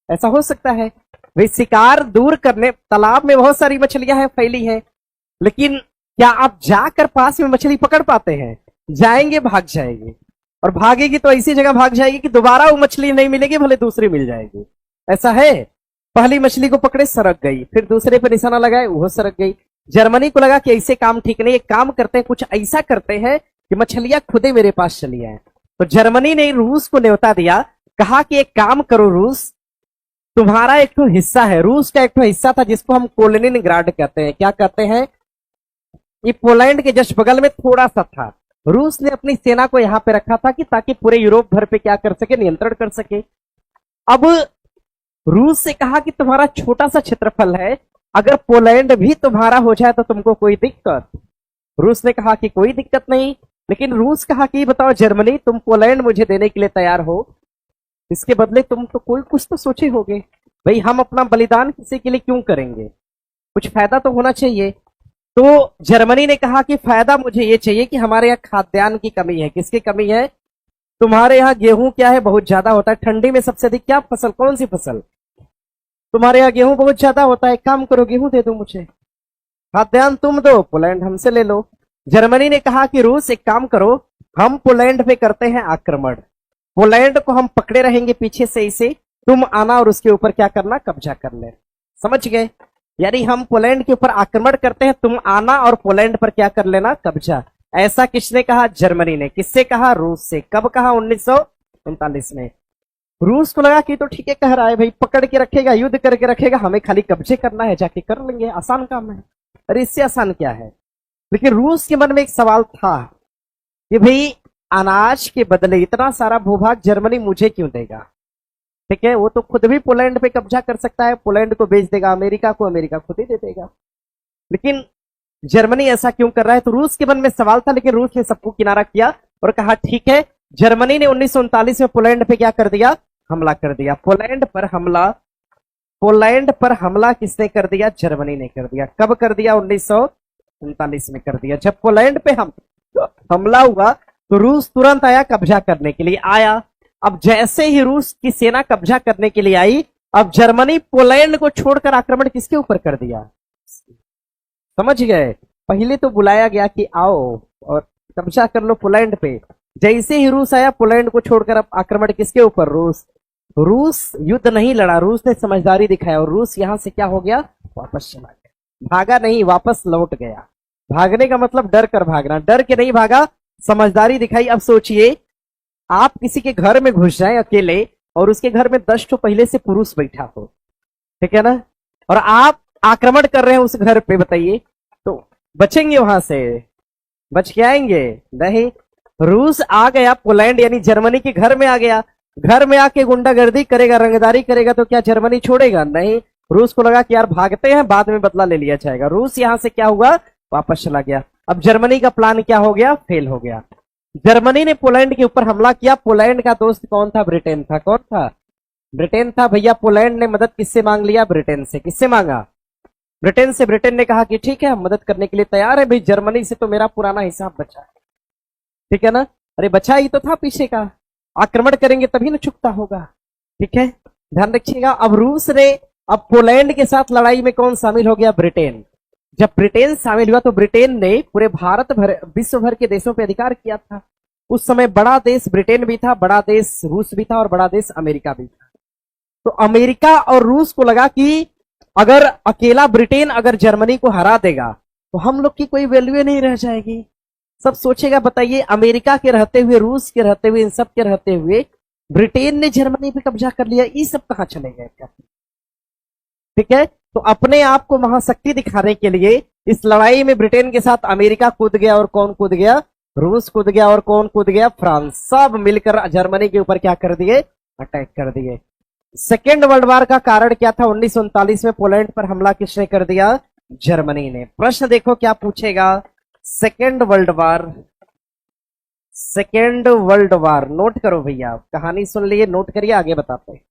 ऐसा हो सकता है भाई, शिकार दूर करने, तालाब में बहुत सारी मछलियां हैं, फैली है, लेकिन क्या आप जाकर पास में मछली पकड़ पाते हैं? जाएंगे भाग जाएगी, और भागेगी तो ऐसी जगह भाग जाएगी कि दोबारा वो मछली नहीं मिलेगी, भले दूसरी मिल जाएगी। ऐसा है। पहली मछली को पकड़े, सरक गई, फिर दूसरे पर निशाना लगाए, वो सरक गई। जर्मनी को लगा कि ऐसे काम ठीक नहीं, एक काम करते हैं, कुछ ऐसा करते हैं कि मछलियां खुदे मेरे पास चली आए। तो जर्मनी ने रूस को न्योता दिया, कहा कि एक काम करो रूस, तुम्हारा एक तो हिस्सा है, रूस का एक तो हिस्सा था जिसको हम कोलिनिनग्राड कहते हैं। क्या कहते हैं? ये पोलैंड के जस्ट बगल में थोड़ा सा था। रूस ने अपनी सेना को यहां पे रखा था कि ताकि पूरे यूरोप भर पे क्या कर सके? नियंत्रण कर सके। अब रूस से कहा कि तुम्हारा छोटा सा क्षेत्रफल है, अगर पोलैंड भी तुम्हारा हो जाए तो तुमको कोई दिक्कत? रूस ने कहा कि कोई दिक्कत नहीं। लेकिन रूस कहा कि बताओ जर्मनी, तुम पोलैंड मुझे देने के लिए तैयार हो, इसके बदले तुम तो कोई कुछ तो सोचे होगे भाई, हम अपना बलिदान किसी के लिए क्यों करेंगे? कुछ फायदा तो होना चाहिए। तो जर्मनी ने कहा कि फायदा मुझे ये चाहिए कि हमारे यहाँ खाद्यान्न की कमी है। किसकी कमी है? तुम्हारे यहाँ गेहूं क्या है? बहुत ज्यादा होता है। ठंडी में सबसे अधिक क्या फसल? कौन सी फसल? तुम्हारे यहाँ गेहूं बहुत ज्यादा होता है। काम करो, गेहूं दे दो मुझे, खाद्यान्न तुम दो, पोलैंड हमसे ले लो। जर्मनी ने कहा कि रूस एक काम करो, हम पोलैंड पे करते हैं आक्रमण, पोलैंड को हम पकड़े रहेंगे पीछे से इसे, तुम आना और उसके ऊपर क्या करना? कब्जा कर ले। समझ गए? यानी हम पोलैंड के ऊपर आक्रमण करते हैं, तुम आना और पोलैंड पर क्या कर लेना? कब्जा। ऐसा किसने कहा? जर्मनी ने। किससे कहा? रूस से। कब कहा? 1939 में। रूस को लगा कि तो ठीक है कह रहा है भाई, पकड़ के रखेगा, युद्ध करके रखेगा, हमें खाली कब्जे करना है, जाके कर लेंगे, आसान काम है। अरे इससे आसान क्या है? लेकिन रूस के मन में एक सवाल था कि भाई अनाज के बदले इतना सारा भूभाग जर्मनी मुझे क्यों देगा? ठीक है, वो तो खुद भी पोलैंड पे कब्जा कर सकता है, पोलैंड को बेच देगा अमेरिका को, अमेरिका खुद ही दे देगा। लेकिन जर्मनी ऐसा क्यों कर रहा है? तो रूस के मन में सवाल था, लेकिन रूस ने सबको किनारा किया और कहा ठीक है। जर्मनी ने 1939 में पोलैंड पे क्या कर दिया? हमला कर दिया। पोलैंड पर हमला, पोलैंड पर हमला किसने कर दिया? जर्मनी ने कर दिया। कब कर दिया? 1939 में कर दिया। जब पोलैंड पे हमला हुआ तो रूस तुरंत आया कब्जा करने के लिए आया। अब जैसे ही रूस की सेना कब्जा करने के लिए आई, अब जर्मनी पोलैंड को छोड़कर आक्रमण किसके ऊपर कर दिया? समझ गए? पहले तो बुलाया गया कि आओ और कब्जा कर लो पोलैंड पे, जैसे ही रूस आया पोलैंड को छोड़कर अब आक्रमण किसके ऊपर? रूस। रूस युद्ध नहीं लड़ा, रूस ने समझदारी दिखाया और रूस यहां से क्या हो गया? वापस चला गया। भागा नहीं, वापस लौट गया। भागने का मतलब डर कर भागना, डर के नहीं भागा, समझदारी दिखाई। अब सोचिए आप किसी के घर में घुस जाएं अकेले और उसके घर में 10 तो पहले से पुरुष बैठा हो, ठीक है ना, और आप आक्रमण कर रहे हैं उस घर पे, बताइए तो बचेंगे वहां से? बच के आएंगे? नहीं। रूस आ गया पोलैंड यानी जर्मनी के घर में आ गया, घर में आके गुंडागर्दी करेगा, रंगदारी करेगा, तो क्या जर्मनी छोड़ेगा? नहीं। रूस को लगा कि यार भागते हैं, बाद में बदला ले लिया जाएगा। रूस यहां से क्या हुआ, वापस चला गया। अब जर्मनी का प्लान क्या हो गया, फेल हो गया। जर्मनी ने पोलैंड के ऊपर हमला किया। पोलैंड का दोस्त कौन था, ब्रिटेन था। कौन था, ब्रिटेन था भैया। पोलैंड ने मदद किससे मांग लिया, ब्रिटेन से। किससे मांगा, ब्रिटेन से। ब्रिटेन ने कहा कि ठीक है हम मदद करने के लिए तैयार है भाई, जर्मनी से तो मेरा पुराना हिसाब बचा है, ठीक है ना। अरे बचा ही तो था पीछे का, आक्रमण करेंगे तभी ना चुकता होगा, ठीक है, ध्यान रखिएगा। अब रूस ने, अब पोलैंड के साथ लड़ाई में कौन शामिल हो गया, ब्रिटेन। जब ब्रिटेन शामिल हुआ तो ब्रिटेन ने पूरे भारत भर, विश्व भर के देशों पर अधिकार किया था। उस समय बड़ा देश ब्रिटेन भी था, बड़ा देश रूस भी था और बड़ा देश अमेरिका भी था। तो अमेरिका और रूस को लगा कि अगर अकेला ब्रिटेन अगर जर्मनी को हरा देगा तो हम लोग की कोई वैल्यू नहीं रह जाएगी। सब सोचेगा, बताइए अमेरिका के रहते हुए, रूस के रहते हुए, इन सब के रहते हुए ब्रिटेन ने जर्मनी पे कब्जा कर लिया, ये सब कहां चले गए क्या, ठीक है। तो अपने आप को महाशक्ति दिखाने के लिए इस लड़ाई में ब्रिटेन के साथ अमेरिका कूद गया, और कौन कूद गया, रूस कूद गया, और कौन कूद गया, फ्रांस। सब मिलकर जर्मनी के ऊपर क्या कर दिए, अटैक कर दिए। सेकेंड वर्ल्ड वॉर का कारण क्या था, 1939 में पोलैंड पर हमला किसने कर दिया, जर्मनी ने। प्रश्न देखो क्या पूछेगा, second world war, second world war, note करो भैया, कहानी सुन लिए, नोट करिए, आगे बताते हैं।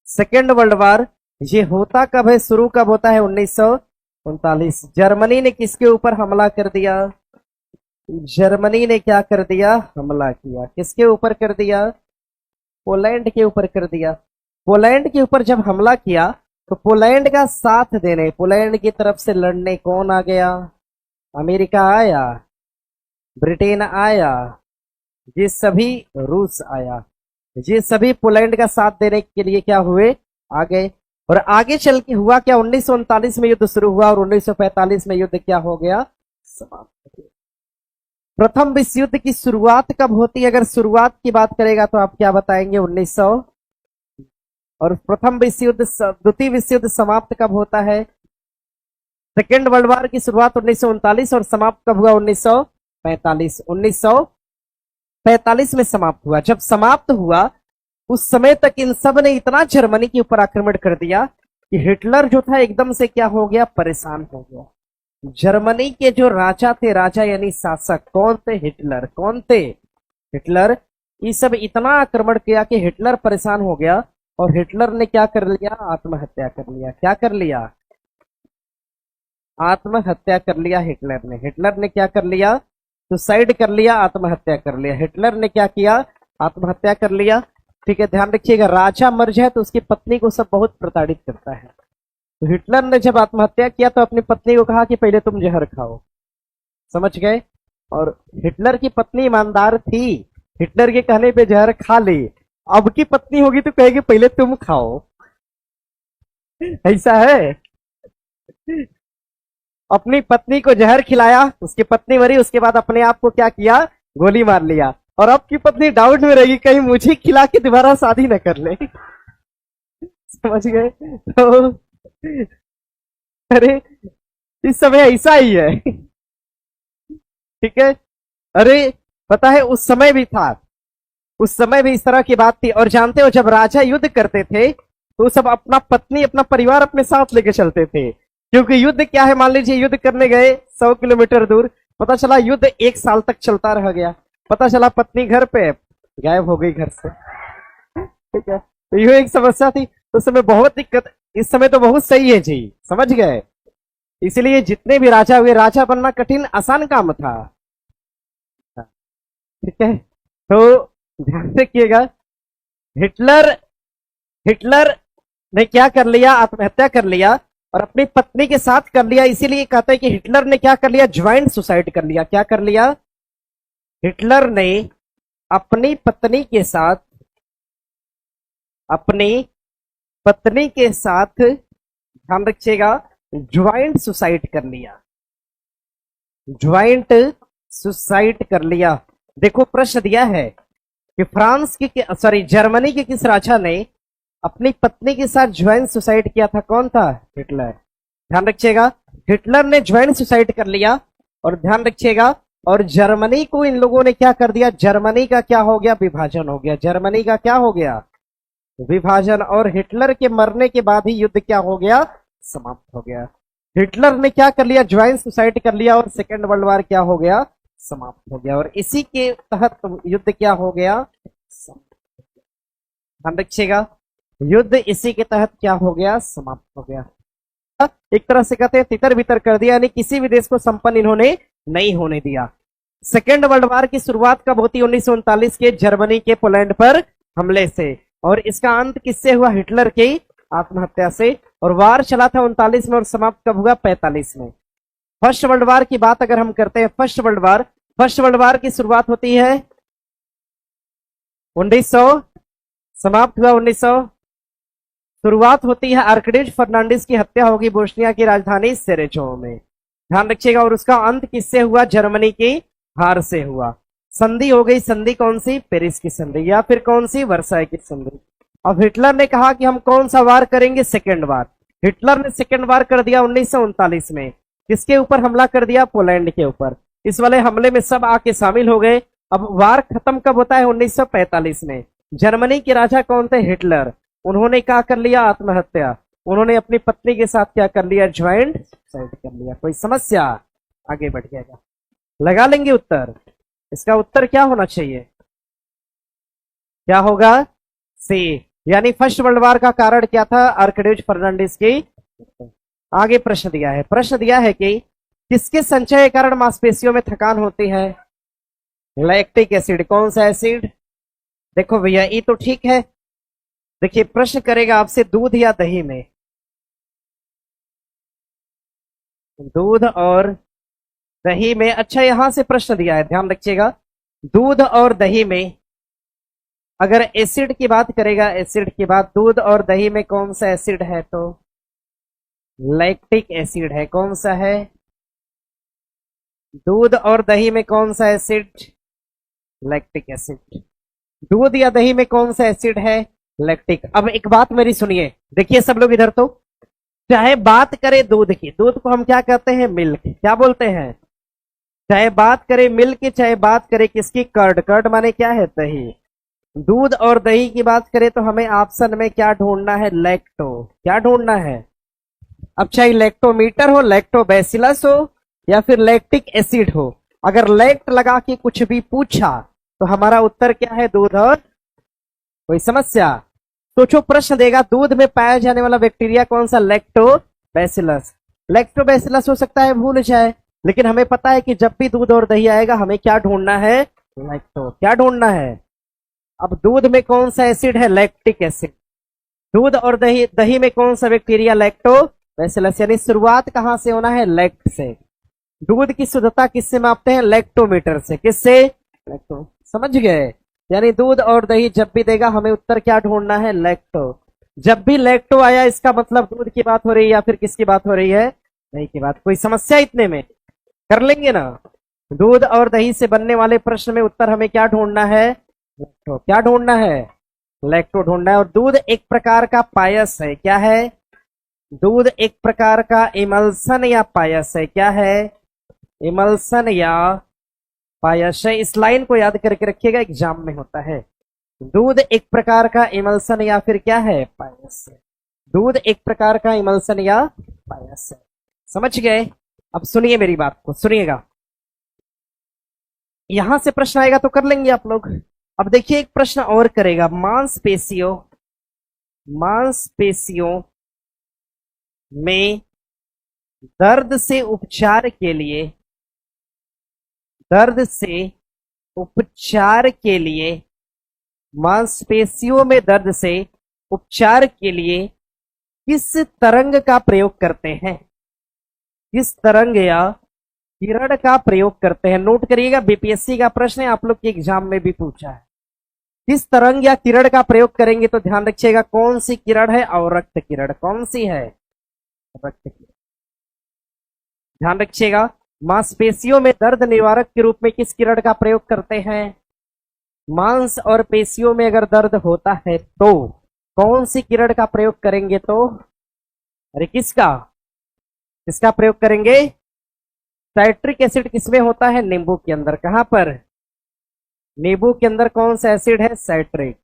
सेकेंड वर्ल्ड वॉर ये होता कब है, शुरू कब होता है, 1939। जर्मनी ने किसके ऊपर हमला कर दिया, जर्मनी ने क्या कर दिया, हमला किया, किसके ऊपर कर दिया, पोलैंड के ऊपर कर दिया। पोलैंड के ऊपर जब हमला किया तो पोलैंड का साथ देने, पोलैंड की तरफ से लड़ने कौन आ गया, अमेरिका आया, ब्रिटेन आया, ये सभी, रूस आया, ये सभी पोलैंड का साथ देने के लिए क्या हुए, आ गए। और आगे चल के हुआ क्या, 1939 में युद्ध शुरू हुआ और 1945 में युद्ध क्या हो गया, समाप्त। प्रथम विश्व युद्ध की शुरुआत कब होती है, अगर शुरुआत की बात करेगा तो आप क्या बताएंगे, 1900। और प्रथम विश्व युद्ध, द्वितीय विश्व युद्ध समाप्त कब होता है, सेकेंड वर्ल्ड वॉर की शुरुआत 1939 और समाप्त कब हुआ, 1945। 1945 में समाप्त हुआ। जब समाप्त हुआ उस समय तक इन सब ने इतना जर्मनी के ऊपर आक्रमण कर दिया कि हिटलर जो था एकदम से क्या हो गया, परेशान हो गया। जर्मनी के जो राजा थे, राजा यानी शासक, कौन थे, हिटलर। कौन थे, हिटलर। ये सब इतना आक्रमण किया कि हिटलर परेशान हो गया और हिटलर ने क्या कर लिया, आत्महत्या कर लिया। क्या कर लिया, आत्महत्या कर लिया हिटलर ने। हिटलर ने क्या कर लिया, सुसाइड कर लिया, आत्महत्या कर लिया। हिटलर ने क्या किया, आत्महत्या कर लिया, ठीक है। ध्यान रखिएगा, राजा मर जाए तो उसकी पत्नी को सब बहुत प्रताड़ित करता है। तो हिटलर ने जब आत्महत्या किया तो अपनी पत्नी को कहा कि पहले तुम जहर खाओ, समझ गए। और हिटलर की पत्नी ईमानदार थी, हिटलर के कहने पे जहर खा ली। अब की पत्नी होगी तो कहेगी पहले तुम खाओ, ऐसा है। अपनी पत्नी को जहर खिलाया, उसकी पत्नी मरी, उसके बाद अपने आप को क्या किया, गोली मार लिया। और अब की पत्नी डाउट में रहेगी कहीं मुझे खिला के दोबारा शादी न कर ले, समझ गए। तो अरे इस समय ऐसा ही है, ठीक है। अरे पता है उस समय भी था, उस समय भी इस तरह की बात थी। और जानते हो जब राजा युद्ध करते थे तो सब अपना पत्नी, अपना परिवार अपने साथ लेके चलते थे, क्योंकि युद्ध क्या है, मान लीजिए युद्ध करने गए 100 किलोमीटर दूर, पता चला युद्ध 1 साल तक चलता रह गया, पता चला पत्नी घर पे गायब हो गई घर से, ठीक है। तो यह एक समस्या थी उस समय, बहुत दिक्कत। इस समय तो बहुत सही है जी, समझ गए। इसलिए जितने भी राजा हुए, राजा बनना कठिन आसान काम था, ठीक है। तो ध्यान रखिएगा, हिटलर ने क्या कर लिया, आत्महत्या कर लिया और अपनी पत्नी के साथ कर लिया। इसीलिए कहते हैं कि हिटलर ने क्या कर लिया, ज्वाइंट सुसाइड कर लिया। क्या कर लिया, हिटलर ने अपनी पत्नी के साथ, अपनी पत्नी के साथ, ध्यान रखिएगा, ज्वाइंट सुसाइड कर लिया, ज्वाइंट सुसाइड कर लिया। देखो प्रश्न दिया है कि फ्रांस की, सॉरी, जर्मनी के किस राजा ने अपनी पत्नी के साथ ज्वाइंट सुसाइड किया था, कौन था, हिटलर। ध्यान रखिएगा, हिटलर ने ज्वाइंट सुसाइड कर लिया और ध्यान रखिएगा, और जर्मनी को इन लोगों ने क्या कर दिया, जर्मनी का क्या हो गया, विभाजन हो गया। जर्मनी का क्या हो गया, विभाजन। और हिटलर के मरने के बाद ही युद्ध क्या हो गया, समाप्त हो गया। हिटलर ने क्या कर लिया, ज्वाइंट सुसाइड कर लिया, और सेकेंड वर्ल्ड वार क्या हो गया, समाप्त हो गया। और इसी के तहत युद्ध क्या हो गया, ध्यान रखिएगा, युद्ध इसी के तहत क्या हो गया, समाप्त हो गया। एक तरह से कहते हैं तितर बितर कर दिया, यानी किसी भी देश को संपन्न इन्होंने नहीं होने दिया। सेकेंड वर्ल्ड वार की शुरुआत कब होती है, 1939 के जर्मनी के पोलैंड पर हमले से, और इसका अंत किससे हुआ, हिटलर की आत्महत्या से। और वार चला था 39 में और समाप्त कब हुआ, 45 में। फर्स्ट वर्ल्ड वार की बात अगर हम करते हैं, फर्स्ट वर्ल्ड वार की शुरुआत होती है 1900, समाप्त हुआ 1900। शुरुआत होती है आर्कडिज फर्नांडिस की हत्या होगी बोस्निया की राजधानी सेरेजो में, ध्यान रखिएगा। और उसका अंत किससे हुआ, जर्मनी की हार से हुआ। संधि हो गई, संधि कौन सी, पेरिस की संधि, या फिर कौन सी, वर्साई की संधि। अब हिटलर ने कहा कि हम कौन सा वार करेंगे, सेकेंड वार। हिटलर ने सेकेंड वार कर दिया 1939 में। किसके ऊपर हमला कर दिया, पोलैंड के ऊपर। इस वाले हमले में सब आके शामिल हो गए। अब वार खत्म कब होता है, 1945 में। जर्मनी के राजा कौन थे, हिटलर। उन्होंने क्या कर लिया, आत्महत्या। उन्होंने अपनी पत्नी के साथ क्या कर लिया, ज्वाइंट सुसाइड कर लिया। कोई समस्या, आगे बढ़ जाएगा, लगा लेंगे उत्तर। इसका उत्तर क्या होना चाहिए, क्या होगा, सी, यानी फर्स्ट वर्ल्ड वार का कारण क्या था, आर्कडिज फर्नांडिस की। आगे प्रश्न दिया है, प्रश्न दिया है कि किसके संचय के कारण मांसपेशियों में थकान होती है, लैक्टिक एसिड। कौन सा एसिड, देखो भैया ये तो ठीक है। देखिए प्रश्न करेगा आपसे दूध या दही में, दूध और दही में। अच्छा यहां से प्रश्न दिया है, ध्यान रखिएगा, दूध और दही में अगर एसिड की बात करेगा, एसिड की बात, दूध और दही में कौन सा एसिड है, तो लैक्टिक एसिड है। कौन सा है, दूध और दही में कौन सा एसिड, लैक्टिक एसिड। दूध या दही में कौन सा एसिड है, लैक्टिक। अब एक बात मेरी सुनिए, देखिए सब लोग इधर, तो चाहे बात करें दूध की, दूध को हम क्या कहते हैं, मिल्क, क्या बोलते हैं, चाहे बात करें मिल्क, चाहे बात करें किसकी, कर्ड। कर्ड माने क्या है, दही। दूध और दही की बात करें तो हमें ऑप्शन में क्या ढूंढना है, लैक्टो। क्या ढूंढना है, अब चाहे लैक्टोमीटर हो, लैक्टोबैसिलस हो, या फिर लैक्टिक एसिड हो। अगर लैक्ट लगा के कुछ भी पूछा तो हमारा उत्तर क्या है, दूध और। कोई समस्या, सोचो प्रश्न देगा, दूध में पाया जाने वाला बैक्टीरिया कौन सा, लैक्टोबैसिलस। लैक्टोबैसिलस हो सकता है भूल जाए, लेकिन हमें पता है कि जब भी दूध और दही आएगा हमें क्या ढूंढना है, लैक्टो। क्या ढूंढना है, अब दूध में कौन सा एसिड है, लैक्टिक एसिड। दूध और दही, दही में कौन सा बैक्टीरिया, लैक्टोबैसिलस। यानी शुरुआत कहां से होना है, लैक्ट से। दूध की शुद्धता किससे मापते हैं, लैक्टोमीटर से। किससे, लैक्टो। समझ गए, यानी दूध और दही जब भी देगा हमें उत्तर क्या ढूंढना है, लैक्टो। जब भी लैक्टो आया इसका मतलब दूध की बात हो रही है या फिर किसकी बात हो रही है, दही की बात। कोई समस्या इतने में, कर लेंगे ना। दूध और दही से बनने वाले प्रश्न में उत्तर हमें क्या ढूंढना है, लैक्टो। क्या ढूंढना है, लैक्टो ढूंढना है। और दूध एक प्रकार का पायस है, क्या है, दूध एक प्रकार का इमल्सन या पायस है। क्या है, इमल्सन या पायस है। इस लाइन को याद करके रखिएगा, एग्जाम में होता है। दूध एक प्रकार का इमल्सन या फिर क्या है, पायस है। दूध एक प्रकार का इमल्सन या पायस है। समझ गए, अब सुनिए मेरी बात को, सुनिएगा। यहां से प्रश्न आएगा तो कर लेंगे आप लोग। अब देखिए एक प्रश्न और करेगा, मांसपेशियों, मांसपेशियों में दर्द से उपचार के लिए, दर्द से उपचार के लिए, मांसपेशियों में दर्द से उपचार के लिए किस तरंग का प्रयोग करते हैं, किस तरंग या किरण का प्रयोग करते हैं। नोट करिएगा, बीपीएससी का प्रश्न है, आप लोग के एग्जाम में भी पूछा है। किस तरंग या किरण का प्रयोग करेंगे, तो ध्यान रखिएगा कौन सी किरण है, अवरक्त किरण। कौन सी है, अवरक्त किरण। ध्यान रखिएगा, मांसपेशियों में दर्द निवारक के रूप में किस किरण का प्रयोग करते हैं। मांस और पेशियों में अगर दर्द होता है तो कौन सी किरण का प्रयोग करेंगे, तो अरे किसका, किसका प्रयोग करेंगे, साइट्रिक एसिड किसमें होता है? नींबू के अंदर। कहां पर? नींबू के अंदर कौन सा एसिड है? साइट्रिक।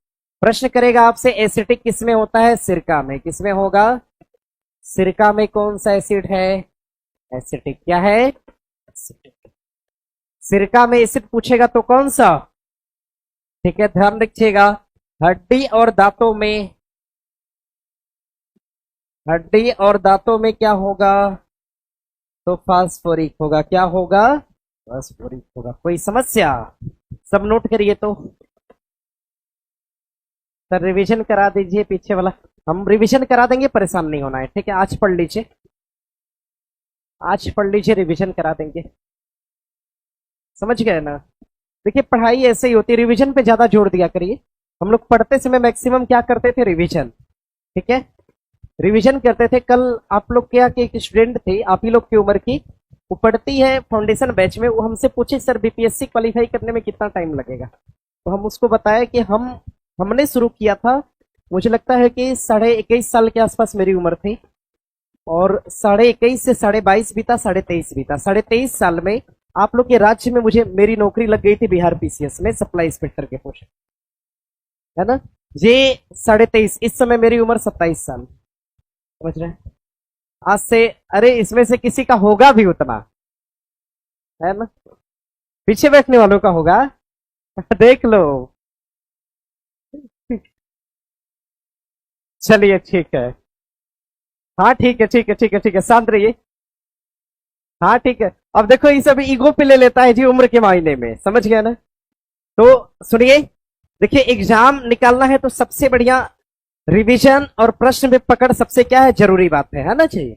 प्रश्न करेगा आपसे एसिटिक किसमें होता है? सिरका में। किसमें होगा? सिरका में। कौन सा एसिड है? एसिटिक। क्या है? एसिटिक। सिरका में एसिड पूछेगा तो कौन सा? ठीक है, ध्यान रखिएगा। हड्डी और दांतों में, हड्डी और दांतों में क्या होगा? तो फास्फोरिक होगा। क्या होगा? फास्फोरिक होगा। कोई समस्या? सब नोट करिए तो। सर रिवीजन करा दीजिए पीछे वाला। हम रिवीजन करा देंगे, परेशान नहीं होना है। ठीक है, आज पढ़ लीजिए, आज पढ़ लीजिए, रिवीजन करा देंगे। समझ गए ना? देखिए पढ़ाई ऐसे ही होती है, रिवीजन पे ज्यादा जोर दिया करिए। हम लोग पढ़ते समय मैक्सिमम क्या करते थे? रिवीजन। ठीक है, रिवीजन करते थे। कल आप लोग क्या कि एक स्टूडेंट थी आप ही लोग की उम्र की, वो पढ़ती है फाउंडेशन बैच में, वो हमसे पूछे सर बीपीएससी क्वालिफाई करने में कितना टाइम लगेगा? तो हम उसको बताया कि हमने शुरू किया था, मुझे लगता है कि 21.5 साल के आसपास मेरी उम्र थी, और 21.5 से 22.5 भी था, 23.5 भी था। 23.5 साल में आप लोग के राज्य में मुझे मेरी नौकरी लग गई थी बिहार पीसीएस में, सप्लाई इंस्पेक्टर के पोस्ट, है ना? ये 23.5, इस समय मेरी उम्र 27 साल। समझ रहे हैं? आज से, अरे इसमें से किसी का होगा भी उतना, है ना? पीछे बैठने वालों का होगा। देख लो। चलिए ठीक है। हाँ ठीक है, ठीक है, ठीक है, ठीक है, शांत रहिए। हाँ ठीक है। अब देखो ये सब ईगो पे ले लेता है जी उम्र के मायने में, समझ गया ना? तो सुनिए, देखिए एग्जाम निकालना है तो सबसे बढ़िया रिवीजन और प्रश्न पे पकड़ सबसे क्या है? जरूरी बात है ना जी?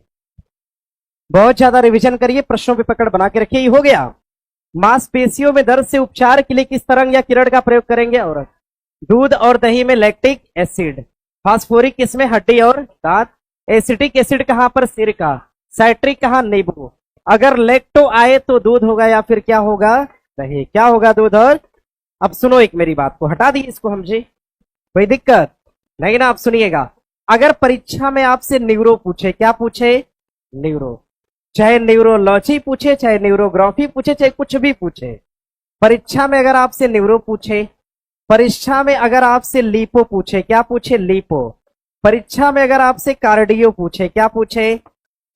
बहुत ज्यादा रिवीजन करिए, प्रश्नों पे पकड़ बना के रखिए। हो गया। मांसपेशियों में दर्द से उपचार के लिए किस तरंग या किरण का प्रयोग करेंगे? और दूध और दही में लैक्टिक एसिड, फास्फोरिक किसमें? हड्डी और दांत, एसिटिक एसिड कहां पर? सिरका, साइट्रिक कहां? नींबू। अगर लैक्टो आए तो दूध होगा या फिर क्या होगा? दही। क्या होगा? दूध और। अब सुनो एक मेरी बात को, हटा दी इसको हम जी, कोई दिक्कत नहीं ना? आप सुनिएगा, अगर परीक्षा में आपसे न्यूरो पूछे, क्या पूछे? न्यूरो। चाहे न्यूरोलॉजी पूछे, चाहे न्यूरोग्राफी पूछे, चाहे कुछ भी पूछे, परीक्षा में अगर आपसे न्यूरो पूछे, परीक्षा में अगर आपसे लीपो पूछे, क्या पूछे? लीपो। परीक्षा में अगर आपसे कार्डियो पूछे, क्या पूछे?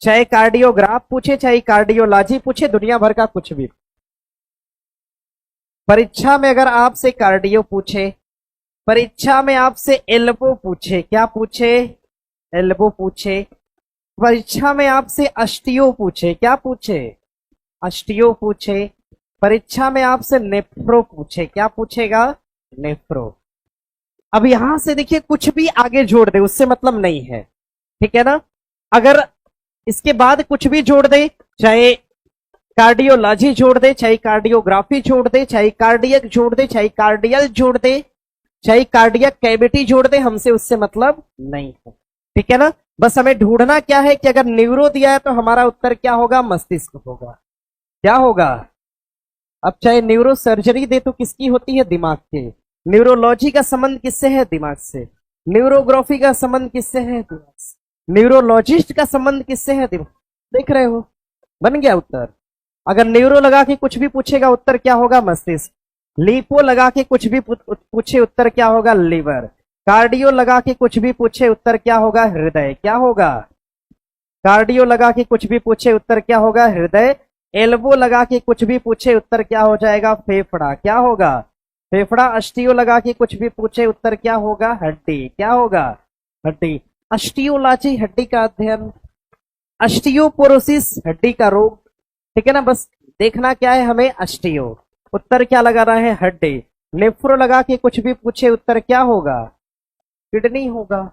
चाहे कार्डियोग्राफ पूछे, चाहे कार्डियोलॉजी पूछे, दुनिया भर का कुछ भी। परीक्षा में अगर आपसे कार्डियो पूछे, परीक्षा में आपसे एल्बो पूछे, क्या पूछे? एल्बो पूछे। परीक्षा में आपसे अस्टियो पूछे, क्या पूछे? अस्टियो पूछे। परीक्षा में आपसे नेफ्रो पूछे, क्या पूछेगा? नेफ्रो। अब यहां से देखिए कुछ भी आगे जोड़ दे उससे मतलब नहीं है, ठीक है ना? अगर इसके बाद कुछ भी जोड़ दे, चाहे कार्डियोलॉजी जोड़ दे, चाहे कार्डियोग्राफी जोड़ दे, चाहे कार्डियक जोड़ दे, चाहे कार्डियल जोड़ दे, चाहे कार्डियक कैविटी जोड़ दे, हमसे उससे मतलब नहीं है, ठीक है ना? बस हमें ढूंढना क्या है कि अगर न्यूरो दिया है तो हमारा उत्तर क्या होगा? मस्तिष्क होगा। क्या होगा? अब चाहे न्यूरो सर्जरी दे तो किसकी होती है? दिमाग के। न्यूरोलॉजी का संबंध किससे है? दिमाग से। न्यूरोग्राफी का संबंध किससे है? दिमाग से। न्यूरोलॉजिस्ट का संबंध किससे है? दिमाग। देख रहे हो, बन गया उत्तर। अगर न्यूरो लगा के कुछ भी पूछेगा उत्तर क्या होगा? मस्तिष्क। लीपो लगा के कुछ भी पूछे उत्तर क्या होगा? लिवर। कार्डियो लगा के कुछ भी पूछे उत्तर क्या होगा? हृदय। क्या होगा? कार्डियो लगा के कुछ भी पूछे उत्तर क्या होगा? हृदय। एल्बो लगा के कुछ भी पूछे उत्तर क्या हो जाएगा? फेफड़ा। क्या होगा? फेफड़ा। अस्टियो लगा के कुछ भी पूछे उत्तर क्या होगा? हड्डी। क्या होगा? हड्डी। अस्टियोलॉजी हड्डी का अध्ययन, अस्टियोपोरोसिस हड्डी का रोग, ठीक है ना? बस देखना क्या है हमें? अस्टियो। उत्तर क्या लगा रहा है? हड्डी। नेफ्रो लगा के कुछ भी पूछे उत्तर क्या होगा? किडनी होगा।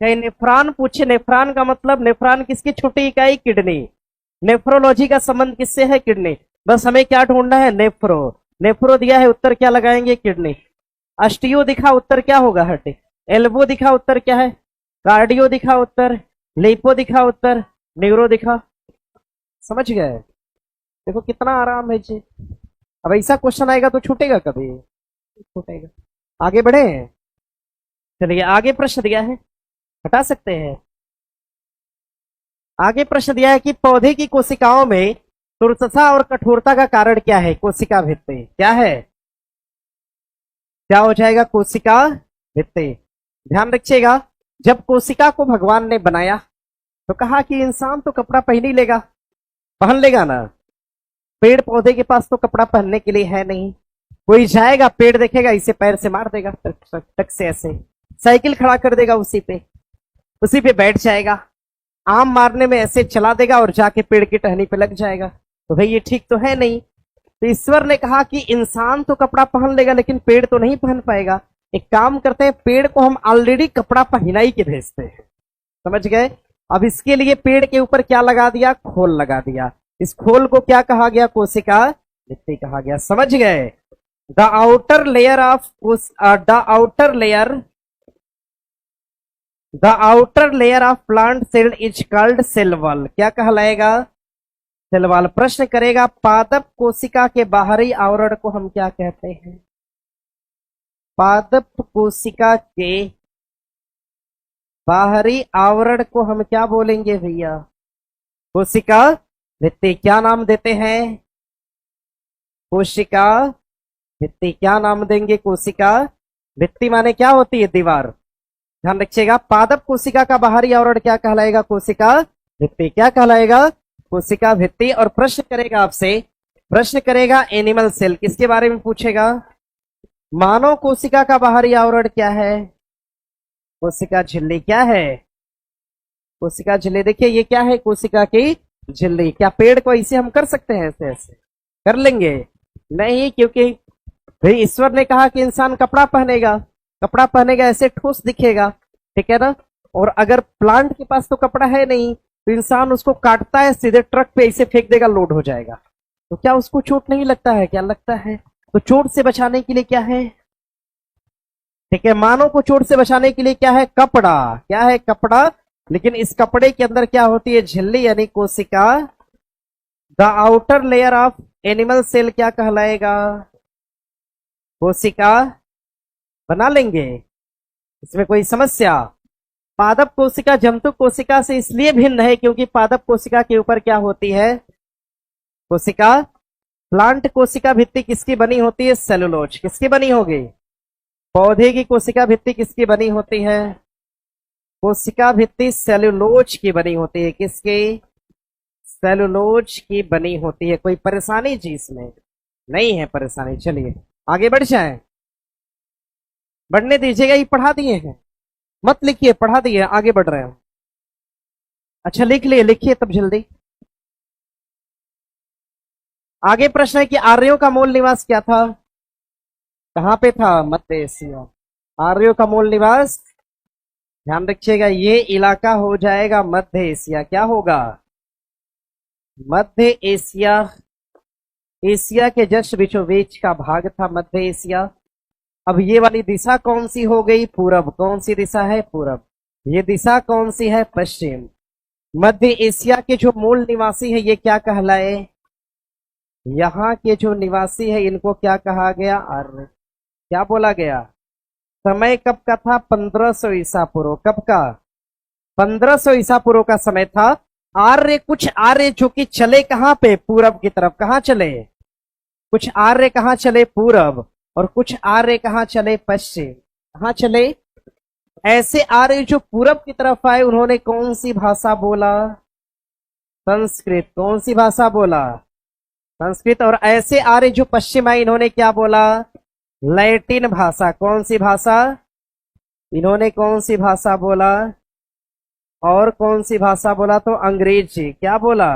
चाहे नेफ्रॉन पूछे, नेफ्रॉन का मतलब, नेफ्रॉन किसकी छोटी इकाई? किडनी। नेफ्रोलॉजी का संबंध किससे है? किडनी। बस हमें क्या ढूंढना है? नेफ्रो। नेफ्रो दिया है उत्तर क्या लगाएंगे? किडनी। अस्टियो दिखा उत्तर क्या होगा? हड्डी। एल्बो दिखा उत्तर क्या है? कार्डियो दिखा उत्तर, लिपो दिखा उत्तर, न्यूरो दिखा। समझ गए? देखो कितना आराम है जी। अब ऐसा क्वेश्चन आएगा तो छूटेगा कभी? छूटेगा। आगे बढ़े, चलिए आगे प्रश्न दिया है, हटा सकते हैं। आगे प्रश्न दिया है कि पौधे की कोशिकाओं में तुरसता और कठोरता का कारण क्या है? कोशिका भित्ति। क्या है? क्या हो जाएगा? कोशिका भित्ति। ध्यान रखिएगा, जब कोशिका को भगवान ने बनाया तो कहा कि इंसान तो कपड़ा पहन ही लेगा, पहन लेगा ना। पेड़ पौधे के पास तो कपड़ा पहनने के लिए है नहीं। कोई जाएगा, पेड़ देखेगा, इसे पैर से मार देगा, टक टक टक से ऐसे। साइकिल खड़ा कर देगा, उसी पे बैठ जाएगा, आम मारने में ऐसे चला देगा और जाके पेड़ की टहनी पे लग जाएगा। तो भाई ये ठीक तो है नहीं। तो ईश्वर ने कहा कि इंसान तो कपड़ा पहन लेगा लेकिन पेड़ तो नहीं पहन पाएगा। एक काम करते हैं, पेड़ को हम ऑलरेडी कपड़ा पहनाई के भेजते हैं। समझ गए? अब इसके लिए पेड़ के ऊपर क्या लगा दिया? खोल लगा दिया। इस खोल को क्या कहा गया? कोशिका भित्ति कहा गया। समझ गए? The outer layer of the outer layer of plant cell is called cell wall. क्या कहलाएगा? Cell wall. प्रश्न करेगा, पादप कोशिका के बाहरी आवरण को हम क्या कहते हैं? पादप कोशिका के बाहरी आवरण को हम क्या बोलेंगे भैया? कोशिका भित्ति। क्या नाम देते हैं? कोशिका भित्ति। क्या नाम देंगे? कोशिका भित्ति। माने क्या होती है? दीवार। ध्यान रखिएगा, पादप कोशिका का बाहरी आवरण क्या कहलाएगा? कोशिका भित्ति। क्या कहलाएगा? कोशिका भित्ति। और प्रश्न करेगा आपसे, प्रश्न करेगा एनिमल सेल। किसके बारे में पूछेगा? मानव कोशिका का बाहरी आवरण क्या है? कोशिका झिल्ली। क्या है? कोशिका झिल्ली। देखिए ये क्या है? कोशिका की झिल्ली। क्या पेड़ को इसे हम कर सकते हैं? ऐसे ऐसे कर लेंगे? नहीं, क्योंकि भाई ईश्वर ने कहा कि इंसान कपड़ा पहनेगा, कपड़ा पहनेगा ऐसे ठोस दिखेगा, ठीक है ना। और अगर प्लांट के पास तो कपड़ा है नहीं तो इंसान उसको काटता है, सीधे ट्रक पे इसे फेंक देगा, लोड हो जाएगा। तो क्या उसको चोट नहीं लगता है? क्या लगता है? तो चोट से बचाने के लिए क्या है? ठीक है, मानव को चोट से बचाने के लिए क्या है? कपड़ा। क्या है? कपड़ा। लेकिन इस कपड़े के अंदर क्या होती है? झिल्ली यानी कोशिका। The outer layer of animal cell क्या कहलाएगा? कोशिका। बना लेंगे, इसमें कोई समस्या? पादप कोशिका जंतु कोशिका से इसलिए भिन्न है क्योंकि पादप कोशिका के ऊपर क्या होती है? कोशिका। प्लांट कोशिका भित्ति किसकी बनी होती है? सेलुलोज। किसकी बनी होगी? पौधे की कोशिका भित्ति किसकी बनी होती है? कोशिका भित्ति सेलुलोज की बनी होती है। किसकी? सेलुलोज की बनी होती है। कोई परेशानी जी इसमें? नहीं है परेशानी। चलिए आगे बढ़ जाए। बढ़ने दीजिएगा, ये पढ़ा दिए हैं, मत लिखिए, पढ़ा दिए, आगे बढ़ रहे हैं। अच्छा लिख लिए, लिखिए तब जल्दी। आगे प्रश्न है कि आर्यों का मूल निवास क्या था? कहां पे था? मध्य एशिया। आर्यों का मूल निवास, ध्यान रखिएगा, ये इलाका हो जाएगा मध्य एशिया। क्या होगा? मध्य एशिया। एशिया के जस्ट बीचों बीच का भाग था मध्य एशिया। अब ये वाली दिशा कौन सी हो गई? पूरब। कौन सी दिशा है? पूरब। ये दिशा कौन सी है? पश्चिम। मध्य एशिया के जो मूल निवासी है ये क्या कहलाए? यहाँ के जो निवासी है इनको क्या कहा गया? आर्य। क्या बोला गया? समय कब का था? 1500 ईसा पूर्व। कब का? 1500 ईसा पूर्व का समय था। आर्य, कुछ आर्य जो कि चले कहां पे? पूरब की तरफ। कहां चले? कुछ आर्य कहां चले? पूरब। और कुछ आर्य कहां चले? पश्चिम। कहां चले? ऐसे आर्य जो पूरब की तरफ आए उन्होंने कौन सी भाषा बोला? संस्कृत। कौन सी भाषा बोला? संस्कृत। और ऐसे आर्य जो पश्चिम आए इन्होंने क्या बोला? लैटिन भाषा। कौन सी भाषा? इन्होंने कौन सी भाषा बोला? और कौन सी भाषा बोला? तो अंग्रेजी। क्या बोला?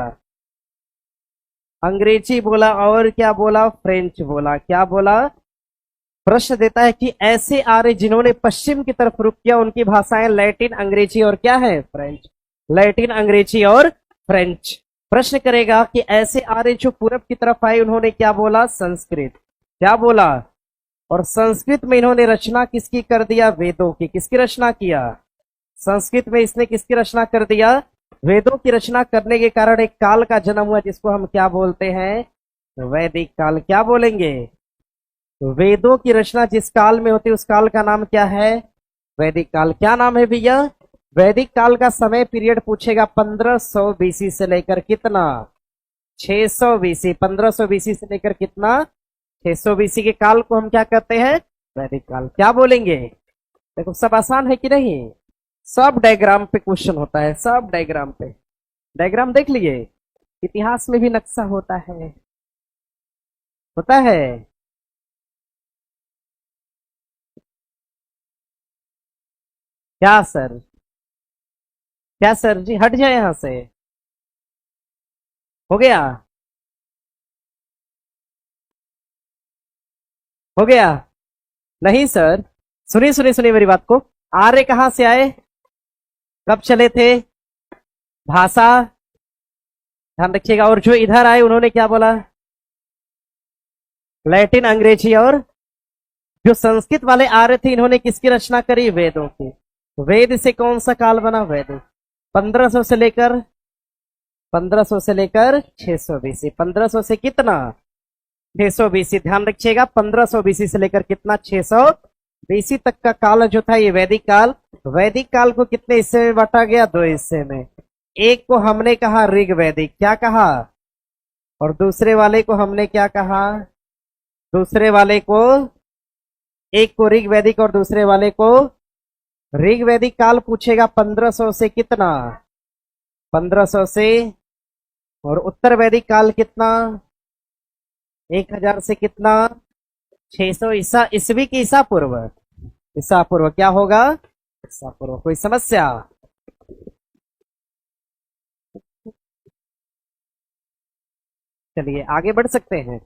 अंग्रेजी बोला। और क्या बोला? फ्रेंच बोला। क्या बोला? प्रश्न देता है कि ऐसे आर्य जिन्होंने पश्चिम की तरफ रुख किया उनकी भाषाएं लैटिन, अंग्रेजी और क्या है? फ्रेंच। लैटिन, अंग्रेजी और फ्रेंच। प्रश्न करेगा कि ऐसे आर्य जो पूरब की तरफ आए उन्होंने क्या बोला? संस्कृत। क्या बोला? और संस्कृत में इन्होंने रचना किसकी कर दिया? वेदों की। किसकी रचना किया? संस्कृत में इसने किसकी रचना कर दिया? वेदों की रचना करने के कारण एक काल का जन्म हुआ जिसको हम क्या बोलते हैं? वैदिक काल। क्या बोलेंगे? वेदों की रचना जिस काल में होती है उस काल का नाम क्या है? वैदिक काल। क्या नाम है भैया? वैदिक काल का समय पीरियड पूछेगा 1500 बीसी से लेकर कितना? 600 बीसी, 1500 बीसी से लेकर कितना 600 बीसी के काल को हम क्या कहते हैं, वैदिक काल। क्या बोलेंगे? देखो सब आसान है कि नहीं, सब डायग्राम पे क्वेश्चन होता है, सब डायग्राम पे। डायग्राम देख लिए, इतिहास में भी नक्शा होता है, होता है। क्या सर, क्या सर जी, हट जाए यहां से, हो गया, हो गया। नहीं सर, सुनिए सुनिए सुनिए मेरी बात को। आर्य कहां से आए, कब चले थे, भाषा, ध्यान रखिएगा। और जो इधर आए उन्होंने क्या बोला, लैटिन, अंग्रेजी। और जो संस्कृत वाले आर्य थे इन्होंने किसकी रचना करी, वेदों की। वेद से कौन सा काल बना, वेद। 1500 से लेकर 1500 से लेकर 600 बीसी, 1500 से कितना 600 बीसी, ध्यान रखिएगा। 1500 बीसी से लेकर कितना 600 बीसी तक का काल जो था ये वैदिक काल। वैदिक काल को कितने हिस्से में बांटा गया, 2 हिस्से में। एक को हमने कहा ऋग वैदिक, क्या कहा, और दूसरे वाले को हमने क्या कहा, दूसरे वाले को, एक को ऋग वैदिक और दूसरे वाले को ऋग वैदिक काल पूछेगा 1500 से कितना, 1500 से। और उत्तर वैदिक काल कितना, 1000 से कितना 600 ईसा, ईसवी की ईसा पूर्व, ईसा पूर्व क्या होगा, ईसा पूर्व। कोई समस्या? चलिए आगे बढ़ सकते हैं।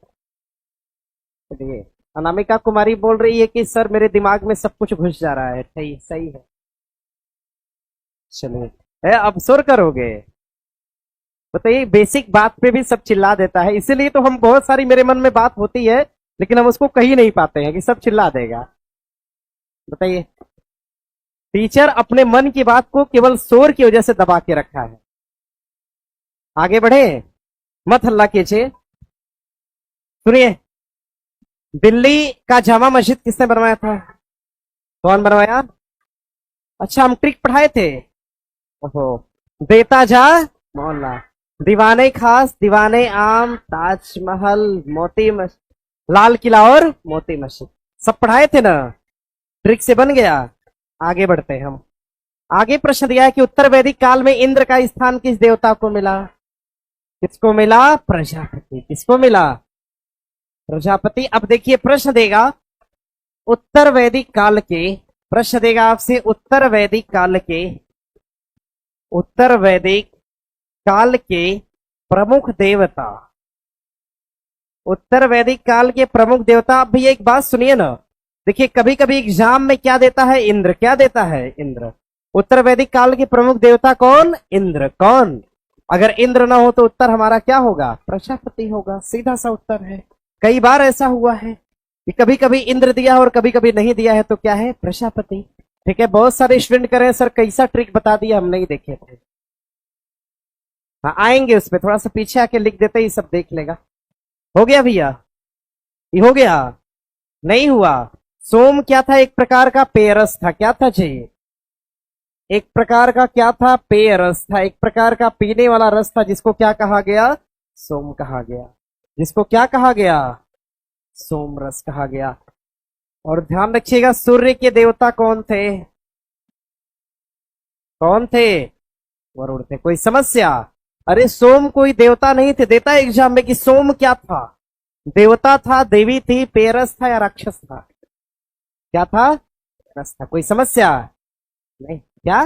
चलिए, अनामिका कुमारी बोल रही है कि सर मेरे दिमाग में सब कुछ घुस जा रहा है। सही सही है। चलिए, अब सुर करोगे, बताइए। बेसिक बात पे भी सब चिल्ला देता है, इसीलिए तो हम, बहुत सारी मेरे मन में बात होती है लेकिन हम उसको कही नहीं पाते हैं कि सब चिल्ला देगा। बताइए, टीचर अपने मन की बात को केवल शोर की वजह से दबा के रखा है। आगे बढ़े, मत हल्ला कीजिए। सुनिए, दिल्ली का जामा मस्जिद किसने बनवाया था, कौन बनवाया? अच्छा, हम ट्रिक पढ़ाए थे। ओहो, देता जा मोहल्ला, दीवाने खास, दीवाने आम, ताजमहल, मोती मस्जिद, लाल किला और मोती मस्जिद, सब पढ़ाए थे ना, ट्रिक से बन गया। आगे बढ़ते हैं हम। आगे प्रश्न दिया है कि उत्तर वैदिक काल में इंद्र का स्थान किस देवता को मिला, किसको मिला, प्रजापति। किसको मिला, प्रजापति। अब देखिए प्रश्न देगा उत्तर वैदिक काल के, प्रश्न देगा आपसे उत्तर वैदिक काल के, उत्तर वैदिक काल के प्रमुख देवता, उत्तर वैदिक काल के प्रमुख देवता। अब भैया एक बात सुनिए ना, देखिए कभी कभी एग्जाम में क्या देता है, इंद्र। क्या देता है, इंद्र। उत्तर वैदिक काल के प्रमुख देवता कौन, इंद्र। कौन? अगर इंद्र ना हो तो उत्तर हमारा क्या होगा, प्रजापति होगा। सीधा सा उत्तर है। कई बार ऐसा हुआ है कि कभी कभी इंद्र दिया और कभी कभी नहीं दिया है, तो क्या है, प्रजापति। ठीक है, बहुत सारे स्टूडेंट करें सर कैसा ट्रिक बता दिया, हम नहीं देखे थे। हाँ आएंगे उस पर, थोड़ा सा पीछे आके लिख देते ही सब देख लेगा। हो गया भैया, ये हो गया, नहीं हुआ। सोम क्या था, एक प्रकार का पेय रस था। क्या था जी, एक प्रकार का क्या था, पेय रस था, एक प्रकार का पीने वाला रस था, जिसको क्या कहा गया, सोम कहा गया। जिसको क्या कहा गया, सोम रस कहा गया। और ध्यान रखिएगा, सूर्य के देवता कौन थे, कौन थे, वरुण थे। कोई समस्या? अरे सोम कोई देवता नहीं थे, देता है एग्जाम में कि सोम क्या था, देवता था, देवी थी, पेरस था या राक्षस था, क्या था, पेरस था। कोई समस्या? नहीं। क्या?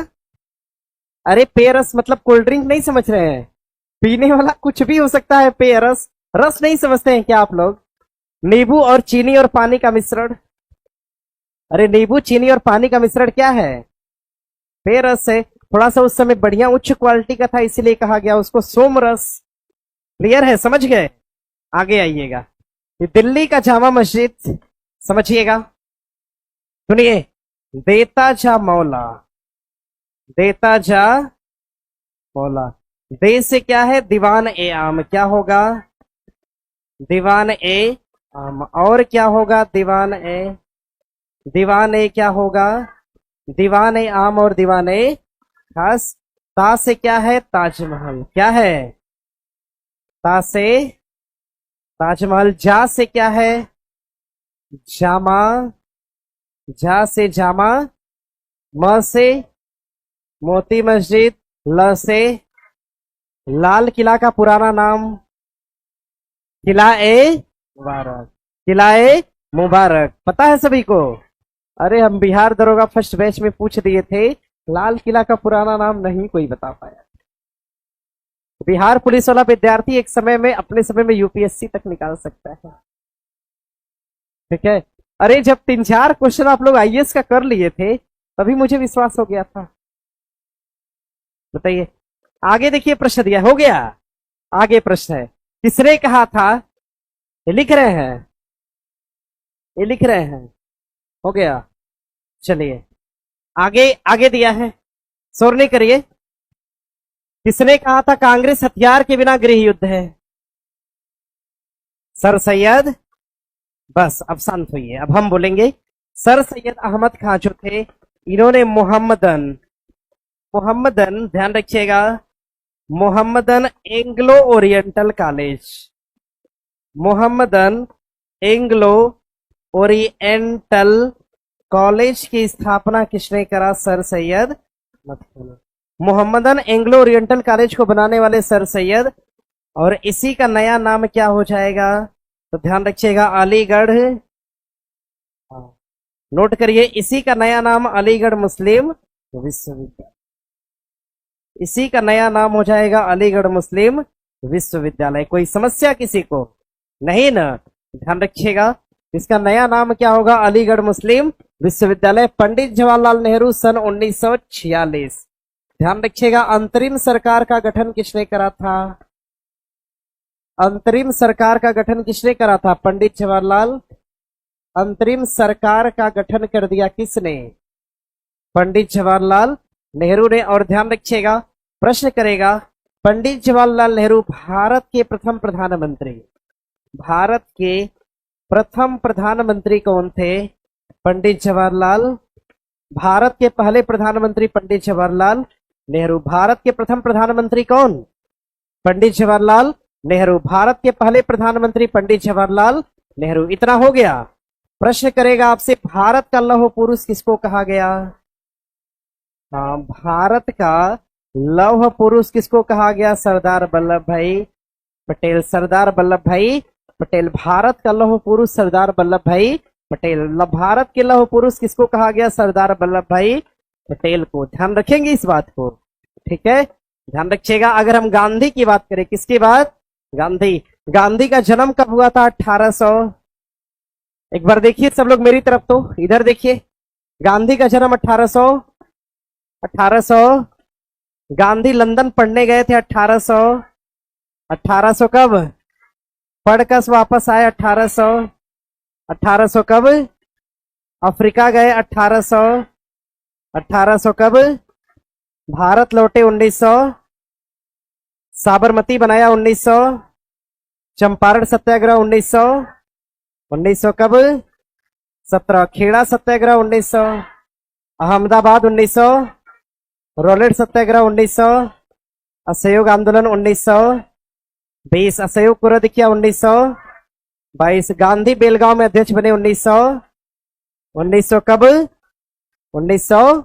अरे पेरस मतलब कोल्ड ड्रिंक नहीं समझ रहे हैं, पीने वाला कुछ भी हो सकता है। पेरस, रस नहीं समझते हैं क्या आप लोग, नींबू और चीनी और पानी का मिश्रण। अरे नींबू, चीनी और पानी का मिश्रण क्या है, पेरस है। थोड़ा सा उस समय बढ़िया उच्च क्वालिटी का था, इसीलिए कहा गया उसको सोम रस। क्लियर है, समझ गए? आगे आइएगा, ये दिल्ली का जामा मस्जिद समझिएगा। सुनिए, देता जा मौला, देता जा मौला। दे से क्या है, दीवान ए आम। क्या होगा, दीवान ए आम। और क्या होगा, दीवान ए, दीवान ए क्या होगा, दीवान ए आम और दीवान ए खास। ता से क्या है, ताजमहल। क्या है, ता से ताजमहल, जा से क्या है? जामा, जा से जामा, म से मोती मस्जिद, ल से लाल किला का पुराना नाम किला ए मुबारक, किला ए मुबारक, पता है सभी को? अरे हम बिहार दरोगा फर्स्ट बैच में पूछ दिए थे, लाल किला का पुराना नाम नहीं कोई बता पाया। बिहार पुलिस वाला विद्यार्थी एक समय में अपने समय में यूपीएससी तक निकाल सकता है, ठीक है। अरे जब 3-4 क्वेश्चन आप लोग आईएएस का कर लिए थे तभी मुझे विश्वास हो गया था। बताइए, आगे देखिए प्रश्न दिया, हो गया। आगे प्रश्न है, किसने कहा था, ये लिख रहे हैं, ये लिख रहे हैं, हो गया। चलिए आगे, आगे दिया है, शोर नहीं करिए। किसने कहा था कांग्रेस हथियार के बिना गृह युद्ध है? सर सैयद, बस अब शांत होइए, अब हम बोलेंगे। सर सैयद अहमद खां जो थे, इन्होंने मोहम्मदन, मोहम्मदन ध्यान रखिएगा, Mohammedan Anglo oriental college, Mohammedan Anglo oriental college की स्थापना किसने करा? Sir Syed Mohammedan Anglo oriental college को बनाने वाले सर सैयद। और इसी का नया नाम क्या हो जाएगा? तो ध्यान रखिएगा, अलीगढ़, नोट करिए, इसी का नया नाम अलीगढ़ मुस्लिम विश्वविद्यालय, इसी का नया नाम हो जाएगा अलीगढ़ मुस्लिम विश्वविद्यालय। कोई समस्या किसी को? नहीं ना? ध्यान रखिएगा, इसका नया नाम क्या होगा? अलीगढ़ मुस्लिम विश्वविद्यालय। पंडित जवाहरलाल नेहरू सन 1946। ध्यान रखिएगा, अंतरिम सरकार का गठन किसने करा था? अंतरिम सरकार का गठन किसने करा था? पंडित जवाहरलाल। अंतरिम सरकार का गठन कर दिया किसने? पंडित जवाहरलाल नेहरू ने। और ध्यान रखिएगा, प्रश्न करेगा, पंडित जवाहरलाल नेहरू भारत के प्रथम प्रधानमंत्री, भारत के प्रथम प्रधानमंत्री कौन थे? पंडित जवाहरलाल। भारत के पहले प्रधानमंत्री पंडित जवाहरलाल नेहरू। भारत के प्रथम प्रधानमंत्री कौन? पंडित जवाहरलाल नेहरू। भारत के पहले प्रधानमंत्री पंडित जवाहरलाल नेहरू। इतना हो गया। प्रश्न करेगा आपसे, भारत का लौह पुरुष किसको कहा गया? हाँ, भारत का लौह पुरुष किसको कहा गया? सरदार वल्लभ भाई पटेल। सरदार वल्लभ भाई पटेल, भारत का लौह पुरुष सरदार वल्लभ भाई पटेल। भारत के लौह पुरुष किसको कहा गया? सरदार वल्लभ भाई पटेल को। ध्यान रखेंगे इस बात को, ठीक है, ध्यान रखिएगा। अगर हम गांधी की बात करें, किसकी बात? गांधी। गांधी का जन्म कब हुआ था? 1800। एक बार देखिए सब लोग मेरी तरफ, तो इधर देखिए, गांधी का जन्म 1800। गांधी लंदन पढ़ने गए थे 1800। 1800 कब? पढ़कर वापस आए 1800। 1800 कब? अफ्रीका गए 1800। 1800 कब? भारत लौटे 1900। साबरमती बनाया 1900। चंपारण सत्याग्रह 1900। 1900 कब? 17। खेड़ा सत्याग्रह 1900। अहमदाबाद 1900। रोलेट सत्याग्रह 1900। असहयोग आंदोलन 1900। 20 असहयोग कुरद किया 1900। 22 गांधी बेलगांव में अध्यक्ष बने 1900। 1900 कब? 1900।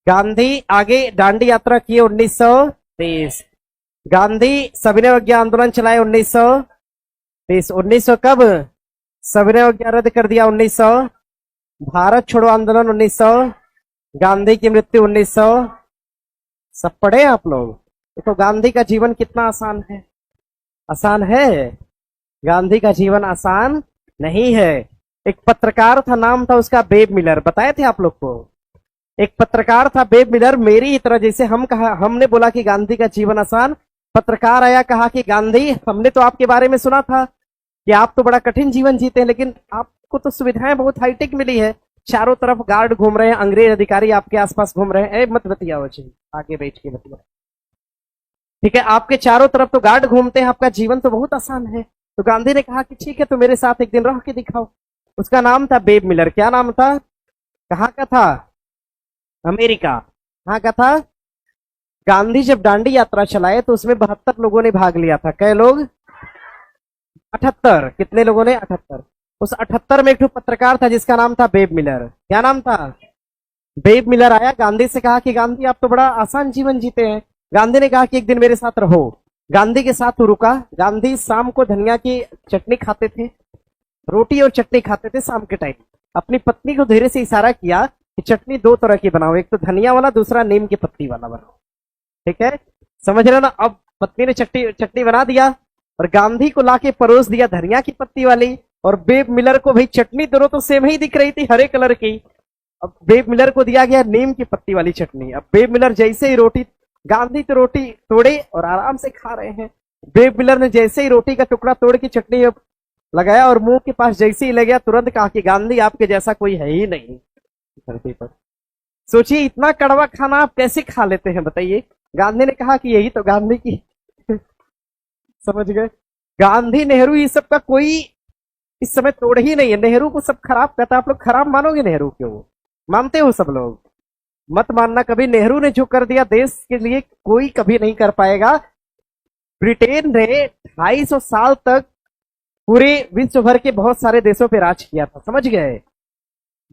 गांधी आगे दांडी यात्रा किए 1923। गांधी सविनय अवज्ञा आंदोलन चलाए 1923। 1900 कब? सविनय अवज्ञा रद्द कर दिया 1900। भारत छोड़ो आंदोलन 1900। गांधी की मृत्यु 1900। सब पढ़े आप लोग? देखो गांधी का जीवन कितना आसान है। आसान है? गांधी का जीवन आसान नहीं है। एक पत्रकार था, नाम था उसका बेब मिलर, बताए थे आप लोग को। एक पत्रकार था बेब मिलर, मेरी ही तरह, जैसे हमने बोला कि गांधी का जीवन आसान, पत्रकार आया कहा कि गांधी, हमने तो आपके बारे में सुना था कि आप तो बड़ा कठिन जीवन जीते हैं, लेकिन आपको तो सुविधाएं बहुत हाईटेक मिली है, चारों तरफ गार्ड घूम रहे हैं, अंग्रेज अधिकारी आपके आसपास घूम रहे हैं। मत बतियाओ जी, आगे बैठ के बतियाओ, ठीक है, आपके चारों तरफ तो गार्ड घूमते हैं, आपका जीवन तो बहुत आसान है। तो गांधी ने कहा कि ठीक है, तो मेरे साथ एक दिन रह के दिखाओ। उसका नाम था बेब मिलर। क्या नाम था? कहाँ का था? अमेरिका। कहाँ का था? गांधी जब दांडी यात्रा चलाए तो उसमें 72 लोगों ने भाग लिया था। कै लोग? 78। कितने लोगों ने? 78। उस 78 में एक ठो पत्रकार था जिसका नाम था बेब मिलर। क्या नाम था? बेब मिलर आया, गांधी से कहा कि गांधी आप तो बड़ा आसान जीवन जीते हैं। गांधी ने कहा कि एक दिन मेरे साथ रहो। गांधी के साथ वो रुका। गांधी शाम को धनिया की चटनी खाते थे, रोटी और चटनी खाते थे शाम के टाइम। अपनी पत्नी को धीरे से इशारा किया कि चटनी दो तरह की बनाओ, एक तो धनिया वाला, दूसरा नीम की पत्ती वाला बनाओ। ठीक है, समझ रहे हो ना? अब पत्नी ने चटनी चटनी बना दिया और गांधी को लाके परोस दिया धनिया की पत्ती वाली, और बेब मिलर को भाई चटनी दोनों तो सेम ही दिख रही थी, हरे कलर की। अब बेब मिलर को दिया गया नीम की पत्ती वाली चटनी। अब बेब मिलर जैसे ही रोटी, गांधी तो रोटी तोड़े और आराम से खा रहे हैं, बेब मिलर ने जैसे ही रोटी का टुकड़ा तोड़ के चटनी लगाया और मुंह के पास जैसे ही ले गया, तुरंत कहा कि गांधी आपके जैसा कोई है ही नहीं धरती पर। सोचिए इतना कड़वा खाना आप कैसे खा लेते हैं बताइए। गांधी ने कहा कि यही तो गांधी की समझ गए? गांधी नेहरू ये सब का कोई इस समय तोड़ ही नहीं है। नेहरू को सब खराब कहता है। आप लोग खराब मानोगे नेहरू को? मानते हो सब लोग? मत मानना कभी। नेहरू ने जो कर दिया देश के लिए कोई कभी नहीं कर पाएगा। ब्रिटेन ने 250 साल तक पूरे विश्व भर के बहुत सारे देशों पे राज किया था, समझ गए?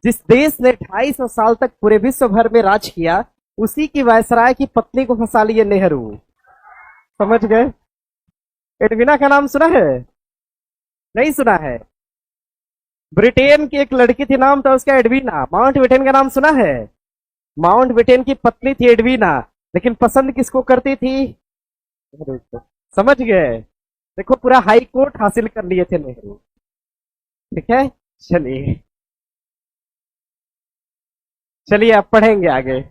जिस देश ने 250 साल तक पूरे विश्व भर में राज किया, उसी की वायसराय की पत्नी को फंसा लिए नेहरू, समझ गए? एडविना का नाम सुना है? नहीं सुना है? ब्रिटेन की एक लड़की थी, नाम था उसका एडविना। माउंट बेटन का नाम सुना है? माउंट बेटन की पत्नी थी एडविना, लेकिन पसंद किसको करती थी? समझ गए? देखो पूरा हाई कोर्ट हासिल कर लिए थे नेहरू। ठीक है, चलिए चलिए अब पढ़ेंगे आगे।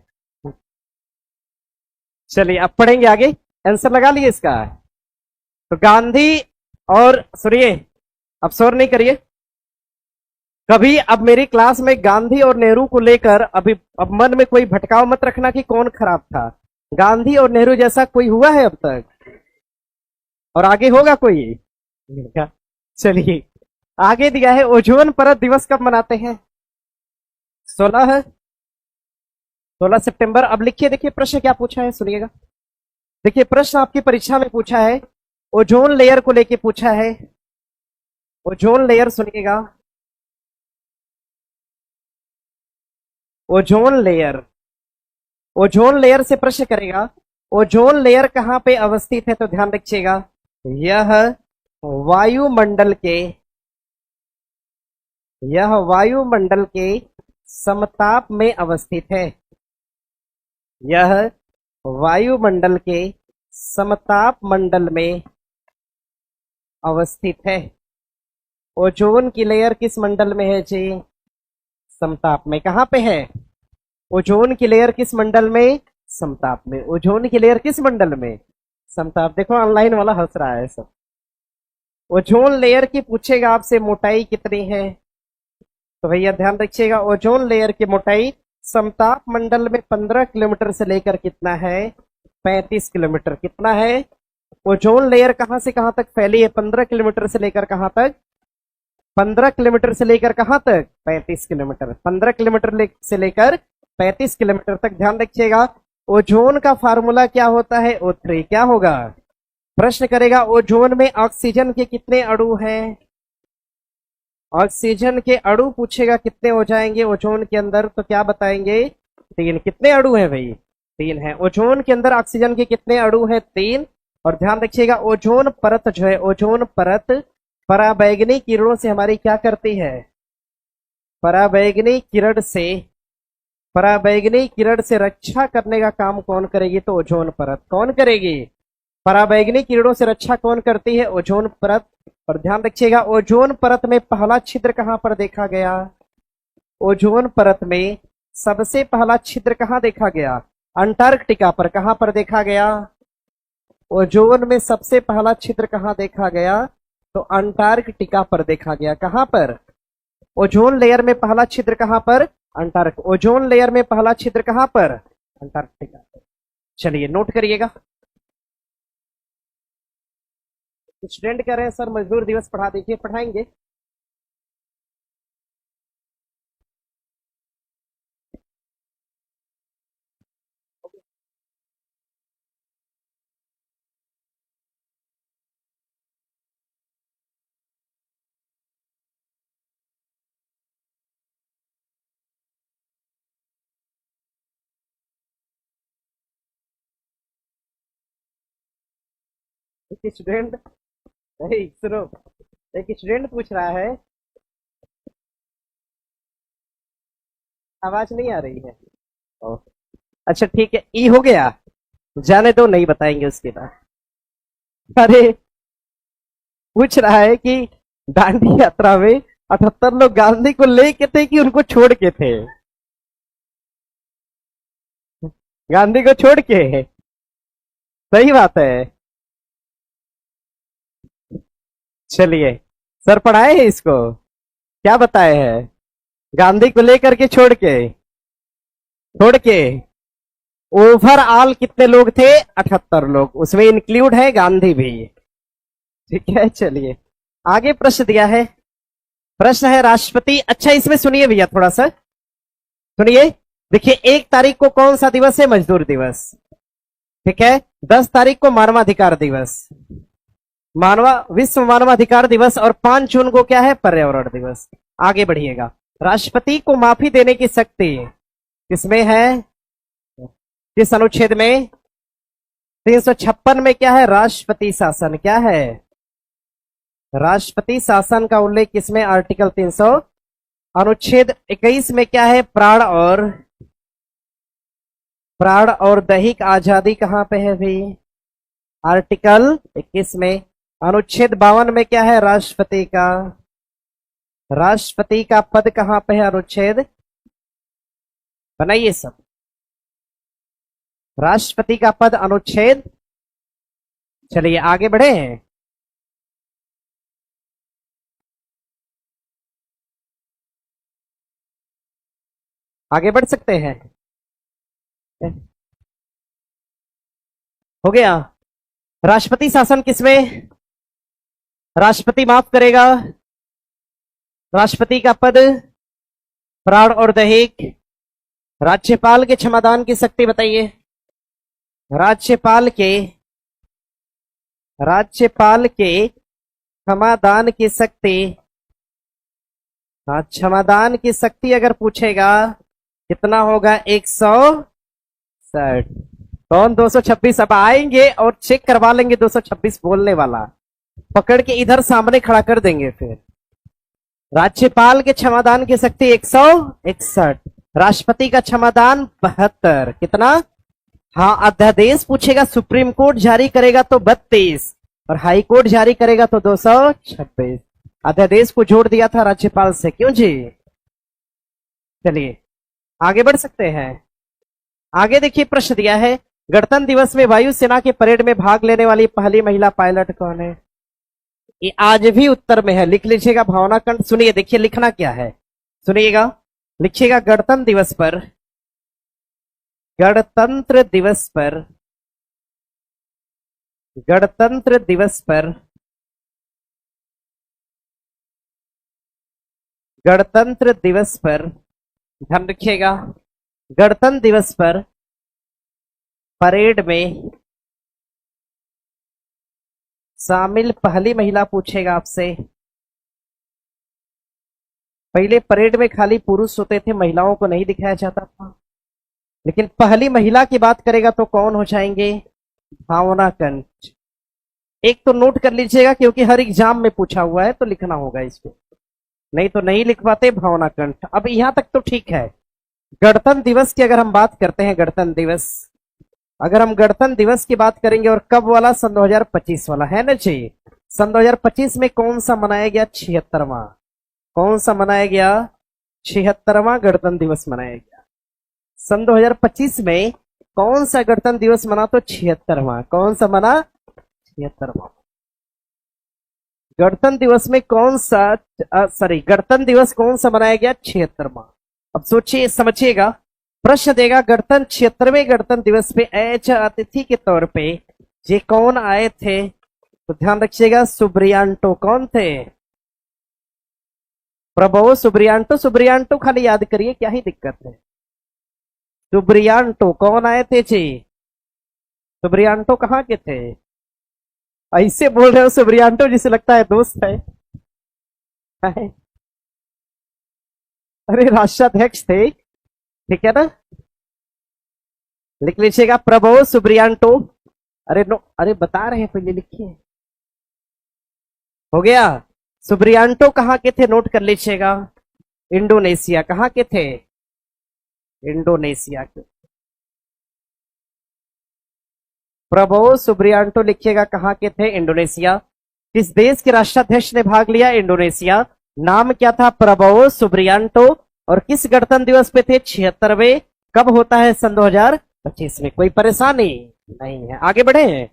चलिए अब पढ़ेंगे आगे। आंसर लगा लिए इसका? तो गांधी और सुनिए, अब शोर नहीं करिए कभी। अब मेरी क्लास में गांधी और नेहरू को लेकर अभी अब मन में कोई भटकाव मत रखना कि कौन खराब था। गांधी और नेहरू जैसा कोई हुआ है अब तक? और आगे होगा कोई? चलिए आगे दिया है, ओजोन परत दिवस कब मनाते हैं? 16 सितंबर। अब लिखिए, देखिए प्रश्न क्या पूछा है, सुनिएगा। देखिए प्रश्न आपकी परीक्षा में पूछा है, ओजोन लेयर को लेके पूछा है। ओजोन लेयर सुनिएगा, ओजोन लेयर। ओजोन लेयर से प्रश्न करेगा, ओजोन लेयर कहां पे अवस्थित है? तो ध्यान रखिएगा, यह वायुमंडल के, यह वायुमंडल के समताप में अवस्थित है। यह वायुमंडल के समताप मंडल में अवस्थित है। ओजोन की लेयर किस मंडल में है जी? समताप में। कहां पे है? ओजोन की लेयर किस मंडल में? समताप में। ओजोन की लेयर किस मंडल में? समताप। देखो ऑनलाइन वाला हंस रहा है सब। ओजोन लेयर की पूछेगा आपसे मोटाई कितनी है, तो भैया ध्यान रखिएगा, ओजोन लेयर की मोटाई समताप मंडल में 15 किलोमीटर से लेकर कितना है? 35 किलोमीटर। कितना है? ओजोन लेयर कहां से कहां तक फैली है? 15 किलोमीटर से लेकर कहां तक? 15 किलोमीटर से लेकर कहां तक? 35 किलोमीटर। 15 किलोमीटर से लेकर 35 किलोमीटर तक। ध्यान रखिएगा, ओजोन का फार्मूला क्या होता है? O3। क्या होगा? प्रश्न करेगा, ओजोन में ऑक्सीजन के कितने अणु हैं? ऑक्सीजन के अणु पूछेगा कितने हो जाएंगे ओजोन के अंदर, तो क्या बताएंगे? 3। कितने अणु हैं भाई? 3 है। ओजोन के अंदर ऑक्सीजन के कितने अणु हैं? 3। और ध्यान रखिएगा, ओजोन परत जो है, ओजोन परत पराबैंगनी किरणों से हमारी क्या करती है? पराबैंगनी किरण से, पराबैंगनी किरण से रक्षा करने का काम कौन करेगी? तो ओजोन परत। कौन करेगी? पराबैंगनी किरणों से रक्षा कौन करती है? ओजोन परत। और ध्यान रखिएगा, ओजोन परत में पहला छिद्र कहां पर देखा गया? ओजोन परत में सबसे पहला छिद्र कहां देखा गया? अंटार्कटिका पर। कहां पर देखा गया? ओजोन में सबसे पहला छिद्र कहां देखा गया? तो अंटार्कटिका पर देखा गया। कहां पर? ओजोन लेयर में पहला छिद्र कहां पर? ओजोन लेयर में पहला छिद्र कहां पर? अंटार्कटिका पर। चलिए नोट करिएगा। स्टूडेंट कह रहे हैं सर मजदूर दिवस पढ़ा दीजिए। पढ़ाएंगे। एक स्टूडेंट, नहीं सुनो, एक स्टूडेंट पूछ रहा है, आवाज नहीं आ रही है। ओ, अच्छा ठीक है, ई हो गया, जाने दो, नहीं बताएंगे उसके बाद। अरे पूछ रहा है कि दांडी यात्रा में 78 लोग गांधी को लेके थे कि उनको छोड़ के थे? गांधी को छोड़ के। सही बात है। चलिए, सर पढ़ाए हैं इसको, क्या बताए हैं? गांधी को लेकर के छोड़ के, छोड़ के ओवरऑल कितने लोग थे? 78 लोग, उसमें इंक्लूड है गांधी भी। ठीक है, चलिए आगे प्रश्न दिया है। प्रश्न है राष्ट्रपति, अच्छा इसमें सुनिए भैया थोड़ा सा सुनिए। देखिए 1 तारीख को कौन सा दिवस है? मजदूर दिवस। ठीक है, 10 तारीख को मानवाधिकार दिवस, विश्व मानवाधिकार दिवस, और 5 जून को क्या है? पर्यावरण दिवस। आगे बढ़िएगा। राष्ट्रपति को माफी देने की शक्ति किसमें है? किस अनुच्छेद में? 356 में क्या है? राष्ट्रपति शासन। क्या है? राष्ट्रपति शासन का उल्लेख किसमें? आर्टिकल 300। अनुच्छेद 21 में क्या है? प्राण और दैहिक आजादी कहां पे है भाई? आर्टिकल 21 में। अनुच्छेद 52 में क्या है? राष्ट्रपति का पद कहां पे है? अनुच्छेद बनाइए सब। राष्ट्रपति का पद अनुच्छेद। चलिए आगे बढ़े। आगे बढ़ सकते हैं? हो गया। राष्ट्रपति शासन किसमें? राष्ट्रपति माफ करेगा, राष्ट्रपति का पद, प्राण और दैहिक। राज्यपाल के क्षमादान की शक्ति बताइए। राज्यपाल के क्षमादान की शक्ति। हाँ, क्षमादान की शक्ति अगर पूछेगा कितना होगा? 160। कौन? 226। अब आएंगे और चेक करवा लेंगे 226 बोलने वाला, पकड़ के इधर सामने खड़ा कर देंगे फिर। राज्यपाल के क्षमादान की शक्ति 161, राष्ट्रपति का क्षमादान 72। कितना? हाँ, अध्यादेश पूछेगा, सुप्रीम कोर्ट जारी करेगा तो 32, और हाई कोर्ट जारी करेगा तो 226। अध्यादेश को जोड़ दिया था राज्यपाल से, क्यों जी? चलिए आगे बढ़ सकते हैं। आगे देखिए प्रश्न दिया है, गणतंत्र दिवस में वायुसेना के परेड में भाग लेने वाली पहली महिला पायलट कौन है? ये आज भी उत्तर में है, लिख लीजिएगा भावना कंठ। सुनिए, देखिए लिखना क्या है, सुनिएगा। लिखिएगा गणतंत्र दिवस पर, गणतंत्र दिवस पर, गणतंत्र दिवस पर, गणतंत्र दिवस पर, ध्यान रखिएगा, गणतंत्र दिवस पर परेड में शामिल पहली महिला पूछेगा आपसे। पहले परेड में खाली पुरुष होते थे, महिलाओं को नहीं दिखाया जाता था, लेकिन पहली महिला की बात करेगा तो कौन हो जाएंगे? भावना कंठ। एक तो नोट कर लीजिएगा, क्योंकि हर एग्जाम में पूछा हुआ है तो लिखना होगा इसको, नहीं तो नहीं लिख पाते। भावना कंठ। अब यहां तक तो ठीक है। गणतंत्र दिवस की अगर हम बात करते हैं, गणतंत्र दिवस, अगर हम गणतंत्र दिवस की बात करेंगे, और कब वाला? सन 2025 वाला है ना जी। सन 2025 में कौन सा मनाया गया? 76वां। कौन सा मनाया गया? 76वां गणतंत्र दिवस मनाया गया। सन 2025 में कौन सा गणतंत्र दिवस मना? तो 76वां। कौन सा मना? 76वां। गणतंत्र दिवस में कौन सा, गणतंत्र दिवस कौन सा मनाया गया? 76वां। अब सोचिए, समझिएगा। प्रश्न देगा गणतंत्र 76वें गणतंत्र दिवस पे एज अतिथि के तौर पे ये कौन आए थे? तो ध्यान रखिएगा, सुब्रियांटो। कौन थे? प्रभो सुब्रियांटो। सुब्रियांटो खाली याद करिए, क्या ही दिक्कत है। सुब्रियांटो कौन आए थे जी? सुब्रियांटो कहाँ के थे? ऐसे बोल रहे हो सुब्रियांटो जिसे लगता है दोस्त है। अरे राष्ट्राध्यक्ष थे, ठीक है ना? लिख लीजिएगा प्रभो सुब्रियांटो। अरे नो, अरे बता रहे हैं, पहले लिखिए। हो गया। सुब्रियांटो कहाँ के थे, नोट कर लीजिएगा। इंडोनेशिया। कहाँ के थे, इंडोनेशिया के। प्रबोवो सुब्रियांटो लिखिएगा, कहाँ के थे, इंडोनेशिया। किस देश के राष्ट्राध्यक्ष ने भाग लिया, इंडोनेशिया। नाम क्या था, प्रबोवो सुब्रियांटो। और किस गणतंत्र दिवस पे थे, 76वें। कब होता है, सन 2025 में। कोई परेशानी नहीं है। आगे बढ़े,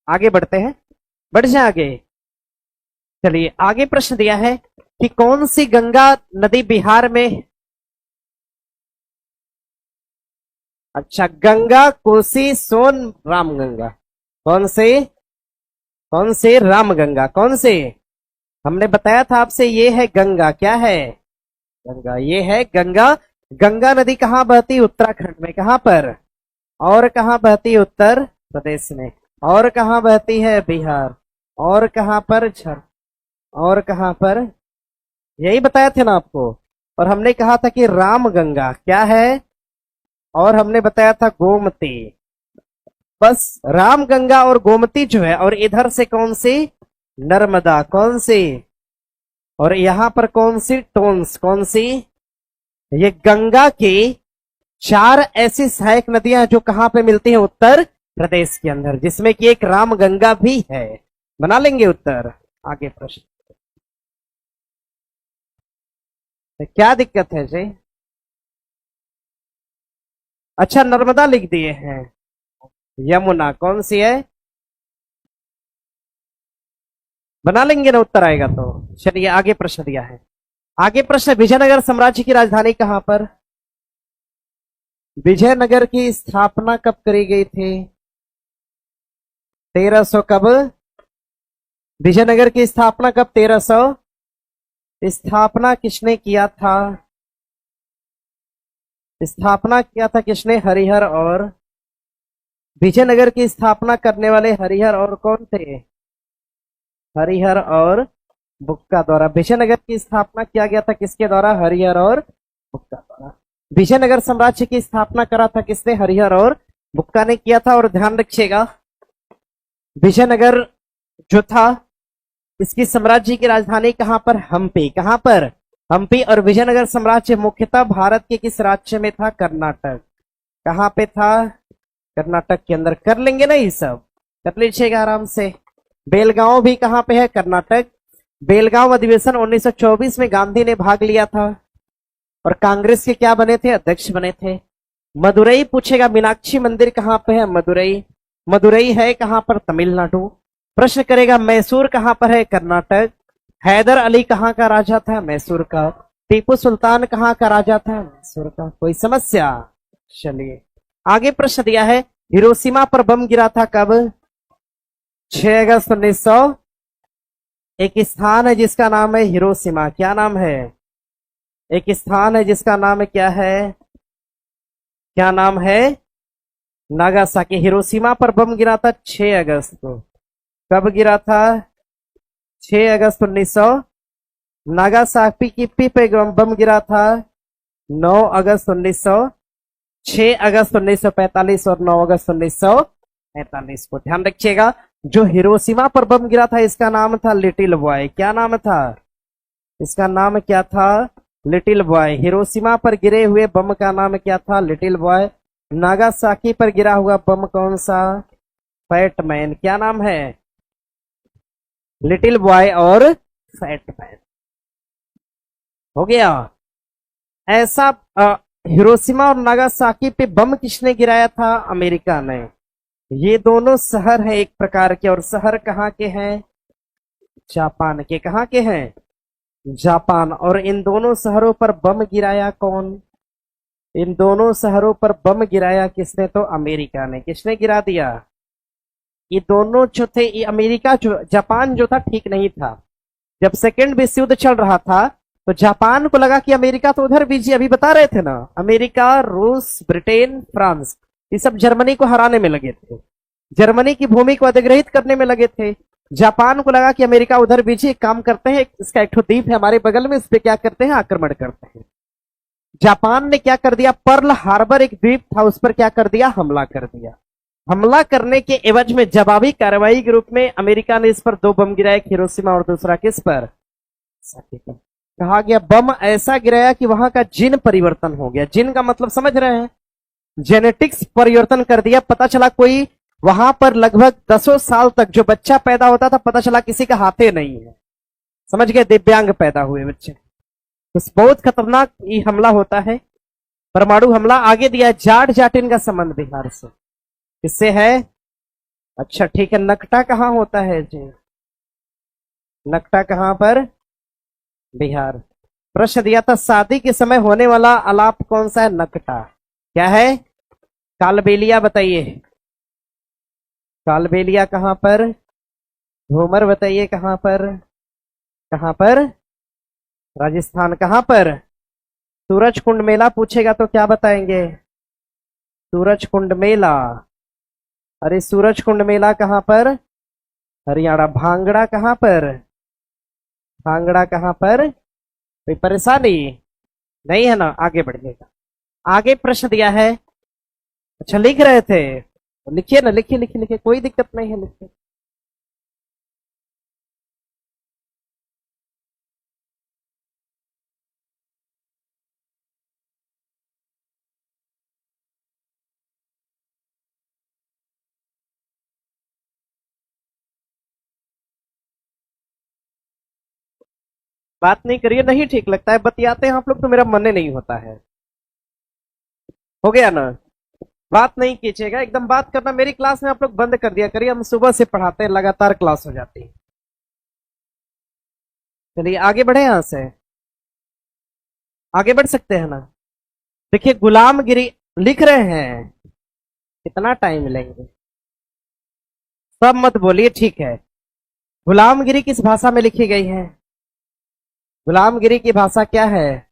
आगे बढ़ते हैं, बढ़ जाए आगे। चलिए आगे प्रश्न दिया है कि कौन सी गंगा नदी बिहार में। अच्छा, गंगा, कोसी, सोन, रामगंगा। कौन से रामगंगा, कौन से। हमने बताया था आपसे, ये है गंगा। क्या है, गंगा, ये है गंगा। गंगा नदी कहां बहती, उत्तराखंड में। कहां पर, और कहां बहती, उत्तर प्रदेश में। और कहां बहती है, बिहार। और कहां पर, झारखंड। और कहां पर, यही बताया थे ना आपको। और हमने कहा था कि रामगंगा क्या है, और हमने बताया था गोमती। बस रामगंगा और गोमती जो है, और इधर से कौन सी, नर्मदा। कौन सी, और यहां पर कौन सी, टोन्स। कौन सी, ये गंगा की 4 ऐसी सहायक नदियां जो कहां पे मिलती हैं, उत्तर प्रदेश के अंदर, जिसमें कि एक रामगंगा भी है। बना लेंगे उत्तर। आगे प्रश्न, तो क्या दिक्कत है जी। अच्छा, नर्मदा लिख दिए हैं। यमुना कौन सी है, बना लेंगे ना, उत्तर आएगा तो। चलिए आगे प्रश्न दिया है। आगे प्रश्न, विजयनगर साम्राज्य की राजधानी कहां पर। विजयनगर की स्थापना कब करी गई थी, 1300। कब, विजयनगर की स्थापना कब, 1300। स्थापना किसने किया था, स्थापना किया था किसने, हरिहर। और विजयनगर की स्थापना करने वाले हरिहर और कौन थे, हरिहर और बुक्का द्वारा। विजयनगर की स्थापना किया गया था किसके द्वारा, हरिहर और बुक्का द्वारा। विजयनगर साम्राज्य की स्थापना करा था किसने, हरिहर और बुक्का ने किया था। और ध्यान रखिएगा, विजयनगर जो था, इसकी साम्राज्य की राजधानी कहां पर, हम्पी। कहां पर, हम्पी। और विजयनगर साम्राज्य मुख्यतः भारत के किस राज्य में था, कर्नाटक। कहां पे था, कर्नाटक के अंदर। कर लेंगे ना ये सब, कर लीजिएगा आराम से। बेलगांव भी कहां पे है, कर्नाटक। बेलगांव अधिवेशन 1924 में गांधी ने भाग लिया था, और कांग्रेस के क्या बने थे, अध्यक्ष बने थे। मदुरई पूछेगा, मीनाक्षी मंदिर कहां पे है, मदुरई। मदुरई है कहां पर, तमिलनाडु। प्रश्न करेगा, मैसूर कहां पर है, कर्नाटक। हैदर अली कहां का राजा था, मैसूर का। टीपू सुल्तान कहां का राजा था, मैसूर का। कोई समस्या, चलिए आगे प्रश्न दिया है, हिरोशिमा पर बम गिरा था कब, 6 अगस्त 1900। एक स्थान है जिसका नाम है हिरोशिमा। क्या नाम है, एक स्थान है जिसका नाम क्या है, क्या नाम है, नागासाकी। हिरोशिमा पर बम गिरा था 6 अगस्त को। कब गिरा था, 6 अगस्त 1900। नागासाकी की पे बम गिरा था 9 अगस्त 1900। 6 अगस्त 1945 और 9 अगस्त 1945 को ध्यान रखिएगा। जो हिरोशिमा पर बम गिरा था इसका नाम था लिटिल बॉय। क्या नाम था, इसका नाम क्या था, लिटिल बॉय। हिरोशिमा पर गिरे हुए बम का नाम क्या था, लिटिल बॉय। नागासाकी पर गिरा हुआ बम कौन सा, फैट मैन। क्या नाम है, लिटिल बॉय और फैट मैन। हो गया। ऐसा हिरोशिमा और नागासाकी पे बम किसने गिराया था, अमेरिका ने। ये दोनों शहर हैं एक प्रकार के, और शहर कहाँ के हैं, जापान के। कहाँ के हैं, जापान। और इन दोनों शहरों पर बम गिराया कौन, इन दोनों शहरों पर बम गिराया किसने, तो अमेरिका ने। किसने गिरा दिया, ये दोनों जो थे, ये अमेरिका जो, जापान जो था ठीक नहीं था। जब सेकेंड विश्व युद्ध चल रहा था तो जापान को लगा कि अमेरिका तो उधर भी, अभी बता रहे थे ना, अमेरिका, रूस, ब्रिटेन, फ्रांस, ये सब जर्मनी को हराने में लगे थे, जर्मनी की भूमि को अधिग्रहित करने में लगे थे। जापान को लगा कि अमेरिका उधर भी एक काम करते हैं, इसका एक द्वीप है हमारे बगल में, इस पे क्या करते हैं, आक्रमण करते हैं। जापान ने क्या कर दिया, पर्ल हार्बर एक द्वीप था, उस पर क्या कर दिया, हमला कर दिया। हमला करने के एवज में जवाबी कार्रवाई के रूप में अमेरिका ने इस पर 2 बम गिराए, एक हिरोशिमा और दूसरा किस पर, कहा गया बम ऐसा गिराया कि वहां का जीन परिवर्तन हो गया। जीन का मतलब समझ रहे हैं, जेनेटिक्स परिवर्तन कर दिया। पता चला कोई वहां पर लगभग 10 साल तक जो बच्चा पैदा होता था, पता चला किसी का हाथे नहीं है, समझ गए, दिव्यांग पैदा हुए बच्चे। तो बहुत खतरनाक ये हमला होता है, परमाणु हमला। आगे दिया जाट जाटिन का संबंध बिहार से, किससे है, अच्छा ठीक है। नकटा कहां होता है जी, नकटा कहां पर, बिहार। प्रश्न दिया था शादी के समय होने वाला आलाप कौन सा है, नकटा। क्या है, कालबेलिया, बताइए कालबेलिया कहां पर, घूमर बताइए कहां पर, कहां पर, राजस्थान। कहां पर, सूरज कुंड मेला पूछेगा तो क्या बताएंगे, सूरज कुंड मेला। अरे सूरज कुंड मेला कहां पर, हरियाणा। भांगड़ा कहां पर, भांगड़ा कहां पर, कोई परेशानी नहीं है ना, आगे बढ़िएगा। आगे प्रश्न दिया है, अच्छा लिख रहे थे, लिखिए ना, लिखिए लिखिए लिखिए, कोई दिक्कत नहीं है, लिखिए। बात नहीं करिए, नहीं ठीक लगता है, बतियाते हैं आप लोग तो मेरा मन नहीं होता है। हो गया ना, बात नहीं कीजिएगा, एकदम बात करना। मेरी क्लास में आप लोग बंद कर दिया करिए, हम सुबह से पढ़ाते हैं, लगातार क्लास हो जाती है। चलिए आगे बढ़े, यहां से आगे बढ़ सकते हैं ना। देखिए गुलामगिरी लिख रहे हैं, कितना टाइम लेंगे, सब मत बोलिए, ठीक है। गुलामगिरी किस भाषा में लिखी गई है, गुलामगिरी की भाषा क्या है,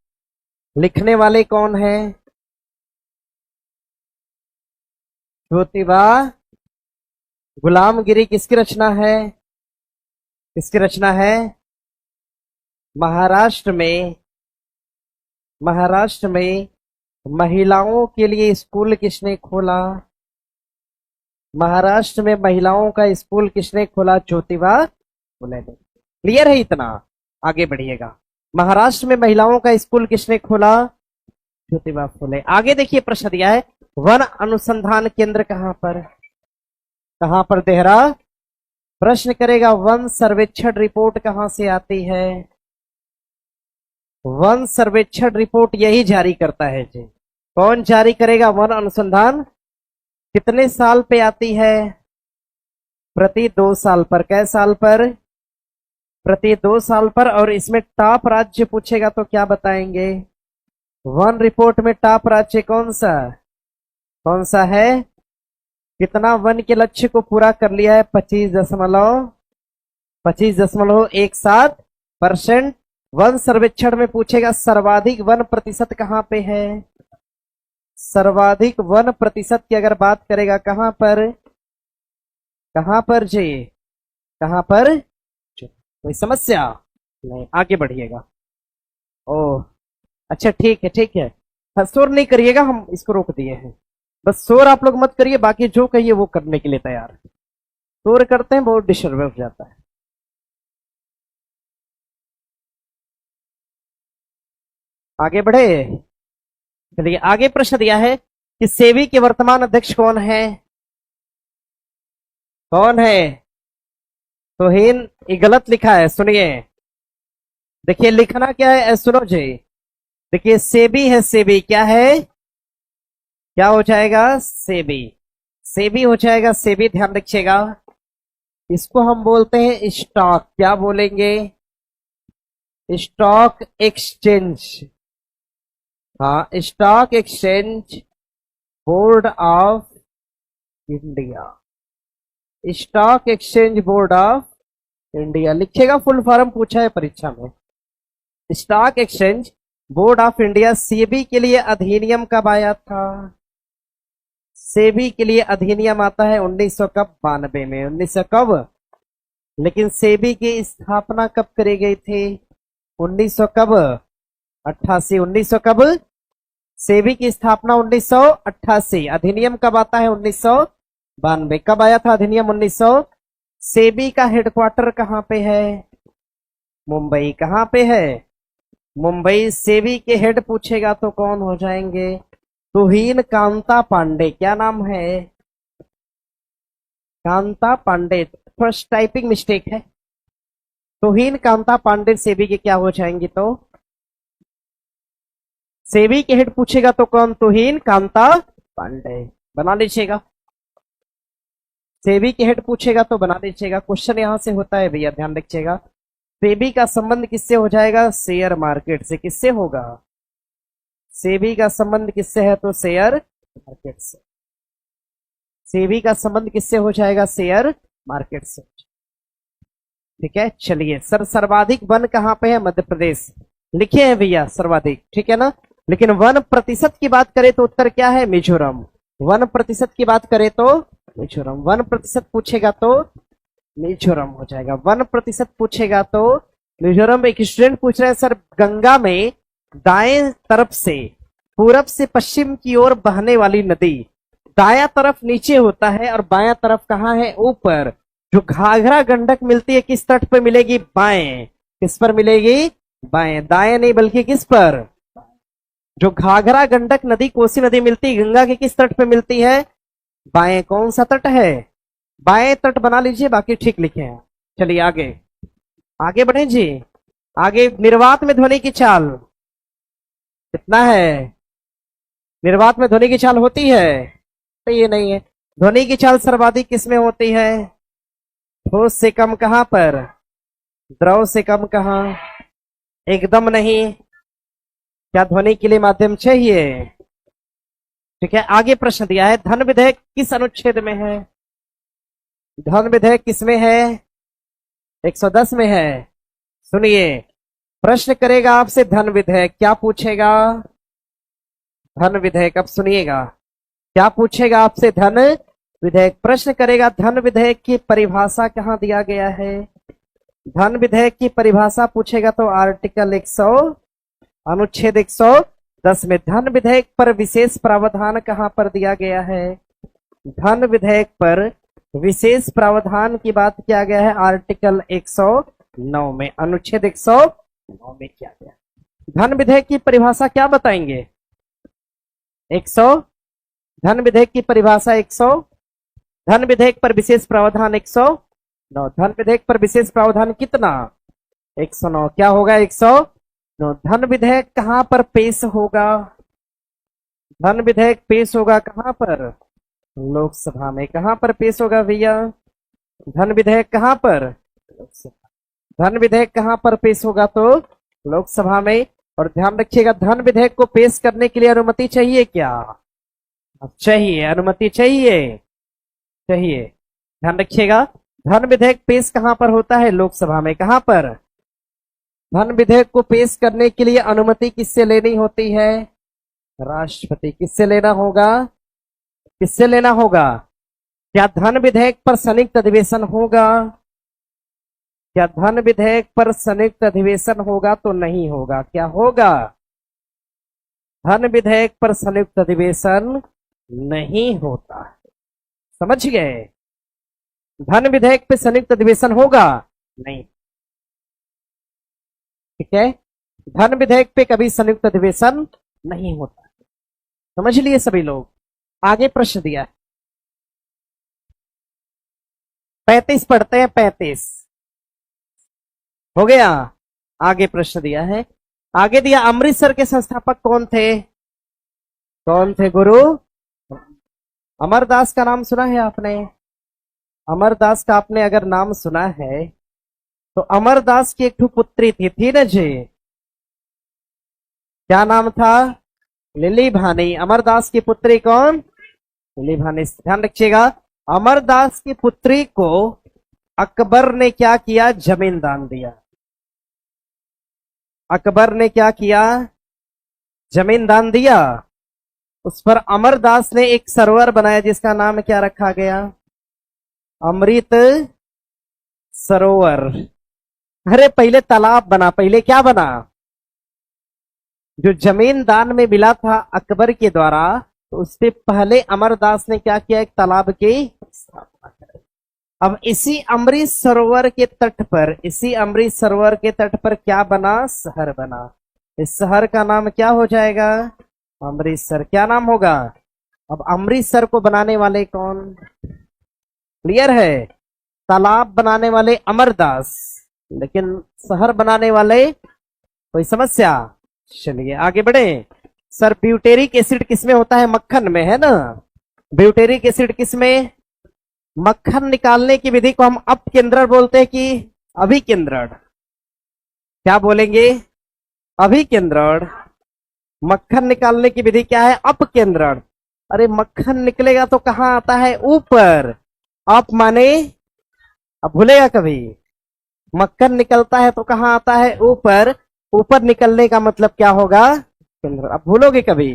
लिखने वाले कौन है, ज्योतिबा। गुलामगिरी किसकी रचना है, किसकी रचना है, महाराष्ट्र में, महाराष्ट्र में महिलाओं के लिए स्कूल किसने खोला, महाराष्ट्र में महिलाओं का स्कूल किसने खोला, ज्योतिबा फुले ने। क्लियर है इतना, आगे बढ़िएगा। महाराष्ट्र में महिलाओं का स्कूल किसने खोला, ज्योतिबा फुले। आगे देखिए प्रश्न दिया है, वन अनुसंधान केंद्र कहां पर, कहां पर, देहरा। प्रश्न करेगा वन सर्वेक्षण रिपोर्ट कहां से आती है, वन सर्वेक्षण रिपोर्ट यही जारी करता है जी। कौन जारी करेगा, वन अनुसंधान। कितने साल पे आती है, प्रति 2 साल पर। कै साल पर, प्रति 2 साल पर। और इसमें टॉप राज्य पूछेगा तो क्या बताएंगे, वन रिपोर्ट में टॉप राज्य कौन सा, कौन सा है, कितना वन के लक्ष्य को पूरा कर लिया है, 25.17%। वन सर्वेक्षण में पूछेगा सर्वाधिक वन प्रतिशत कहां पे है, सर्वाधिक वन प्रतिशत की अगर बात करेगा कहां पर, कहां पर जी, कहां पर, कोई समस्या नहीं, आगे बढ़िएगा। ओ अच्छा ठीक है ठीक है, शोर नहीं करिएगा, हम इसको रोक दिए हैं, बस शोर आप लोग मत करिए, बाकी जो कहिए वो करने के लिए तैयार है। शोर करते हैं बहुत डिस्टर्ब हो जाता है। आगे बढ़े, चलिए आगे प्रश्न दिया है कि सेबी के वर्तमान अध्यक्ष कौन है, कौन है, तोहीन। ये गलत लिखा है, सुनिए, देखिए लिखना क्या है, सुनो जी। देखिए सेबी है, सेबी क्या है, क्या हो जाएगा, सेबी, सेबी हो जाएगा, सेबी, ध्यान रखिएगा। इसको हम बोलते हैं स्टॉक, क्या बोलेंगे, स्टॉक एक्सचेंज। हाँ, stock exchange board of India, stock exchange board of India लिखिएगा, फुल फॉर्म पूछा है परीक्षा में। Stock exchange board of India. SEBI के लिए अधिनियम कब आया था, सेबी के लिए अधिनियम आता है 1992 में, 1900 कब, लेकिन सेबी की स्थापना कब करी गई थी, 1900 कब, 88, 1900 कब, सेबी की स्थापना 1988, अधिनियम कब आता है, 1992 92। कब आया था अधिनियम 1900? सेबी का हेडक्वार्टर कहाँ पे है? मुंबई। कहाँ पे है? मुंबई। सेबी के हेड पूछेगा तो कौन हो जाएंगे? तुहीन कांता पांडे। क्या नाम है? Kanta Pandey. First typing mistake है। तुहीन कांता पांडे सेबी के क्या हो जाएंगे? तो सेबी के हेड पूछेगा तो कौन? तुहीन कांता पांडे। बना लीजिएगा। सेबी के हेड पूछेगा तो बना लीजिएगा। क्वेश्चन यहां से होता है भैया, ध्यान रखिएगा। सेबी का संबंध किससे हो जाएगा? शेयर मार्केट से। किससे होगा? सेबी का संबंध किससे है? तो शेयर मार्केट से। सेबी का संबंध किससे हो जाएगा? शेयर मार्केट से। ठीक है, चलिए सर, सर्वाधिक वन कहां पे है? मध्य प्रदेश। लिखे हैं भैया सर्वाधिक, ठीक है ना। लेकिन 1% की बात करें तो उत्तर क्या है? मिजोरम। 1% की बात करें तो मिजोरम। 1% पूछेगा तो मिजोरम हो जाएगा। 1% पूछेगा तो मिजोरम। एक स्टूडेंट पूछ रहे हैं सर, गंगा में दाएं तरफ से पूरब से पश्चिम की ओर बहने वाली नदी, दायां तरफ नीचे होता है और बायां तरफ कहां है? ऊपर। जो घाघरा गंडक मिलती है किस तट पे मिलेगी? बाएं। किस पर मिलेगी? बाएं। दाएं नहीं बल्कि किस पर? जो घाघरा गंडक नदी, कोसी नदी मिलती है गंगा के किस तट पे मिलती है? बाएं। कौन सा तट है? बाएं तट बना लीजिए, बाकी ठीक लिखे हैं। चलिए आगे, आगे बढ़े जी। आगे, निर्वात में ध्वनि की चाल कितना है? निर्वात में ध्वनि की चाल होती है? तो ये नहीं है। ध्वनि की चाल सर्वाधिक किसमें होती है? ठोस से कम कहां पर? द्रव से कम कहां? एकदम नहीं। क्या ध्वनि के लिए माध्यम चाहिए? ठीक है, आगे प्रश्न दिया है, धन विधेयक किस अनुच्छेद में है? धन विधेयक किसमें है? 110 में है। सुनिए, प्रश्न करेगा आपसे धन विधेयक। क्या पूछेगा? धन विधेयक। अब सुनिएगा, क्या पूछेगा आपसे? धन विधेयक प्रश्न करेगा। धन विधेयक की परिभाषा कहां दिया गया है? धन विधेयक की परिभाषा पूछेगा तो आर्टिकल 100 अनुच्छेद 110 में। धन विधेयक पर विशेष प्रावधान कहां पर दिया गया है? धन विधेयक पर विशेष प्रावधान की बात किया गया है आर्टिकल 109 में, अनुच्छेद 109 में किया गया। धन विधेयक की परिभाषा क्या बताएंगे? 100। धन विधेयक की परिभाषा 100। धन विधेयक पर विशेष प्रावधान 109। धन विधेयक पर विशेष प्रावधान कितना? 109। क्या होगा? 109। धन विधेयक कहां पर पेश होगा? धन विधेयक पेश होगा कहां पर? लोकसभा में। कहां पर पेश होगा भैया? धन विधेयक कहां पर? लोकसभा। धन विधेयक कहां पर पेश होगा? तो लोकसभा में। और ध्यान रखिएगा, धन विधेयक को पेश करने के लिए अनुमति चाहिए क्या? चाहिए, अनुमति चाहिए, चाहिए। ध्यान रखिएगा, धन विधेयक पेश कहां पर होता है? लोकसभा में। कहां पर? धन विधेयक को पेश करने के लिए अनुमति किससे लेनी होती है? राष्ट्रपति। किससे लेना होगा? किससे लेना होगा? क्या धन विधेयक पर संयुक्त अधिवेशन होगा? क्या धन विधेयक पर संयुक्त अधिवेशन होगा? तो नहीं होगा। क्या होगा? धन विधेयक पर संयुक्त अधिवेशन नहीं होता है। समझ गए? धन विधेयक पे संयुक्त अधिवेशन होगा नहीं। ठीक है, धन विधेयक पे कभी संयुक्त अधिवेशन नहीं होता। समझ लिए सभी लोग? आगे प्रश्न दिया है, 35 पढ़ते हैं। 35 हो गया। आगे प्रश्न दिया है, आगे दिया, अमृतसर के संस्थापक कौन थे? कौन थे गुरु? अमरदास का नाम सुना है आपने? अमरदास का आपने अगर नाम सुना है तो अमरदास की एक ठो पुत्री थी ना जी, क्या नाम था? लिली भानी। अमरदास की पुत्री कौन? लिली भानी। ध्यान रखिएगा, अमरदास की पुत्री को अकबर ने क्या किया? जमीन दान दिया। अकबर ने क्या किया? जमीन दान दिया। उस पर अमरदास ने एक सरोवर बनाया जिसका नाम क्या रखा गया? अमृत सरोवर। अरे पहले तालाब बना, पहले क्या बना? जो जमीन दान में मिला था अकबर के द्वारा, तो उससे पहले अमरदास ने क्या किया, एक तालाब की स्थापना करी। अब इसी अमृत सरोवर के तट पर, इसी अमृत सरोवर के तट पर क्या बना, शहर बना। इस शहर का नाम क्या हो जाएगा, अमृतसर। क्या नाम होगा। अब अमृतसर को बनाने वाले कौन, क्लियर है, तालाब बनाने वाले अमरदास, लेकिन शहर बनाने वाले कोई समस्या। चलिए आगे बढ़े। सर ब्यूटेरिक एसिड किसमें होता है, मक्खन में, है ना। ब्यूटेरिक एसिड किसमें, मक्खन निकालने की विधि को हम अपकेंद्रण बोलते हैं कि अभिकेंद्रण। क्या बोलेंगे, अभिकेंद्रण। मक्खन निकालने की विधि क्या है, अपकेंद्रण। अरे मक्खन निकलेगा तो कहां आता है, ऊपर। अप माने, अब भूलेगा कभी, मक्खन निकलता है तो कहां आता है, ऊपर। ऊपर निकलने का मतलब क्या होगा, केंद्र। अब भूलोगे कभी।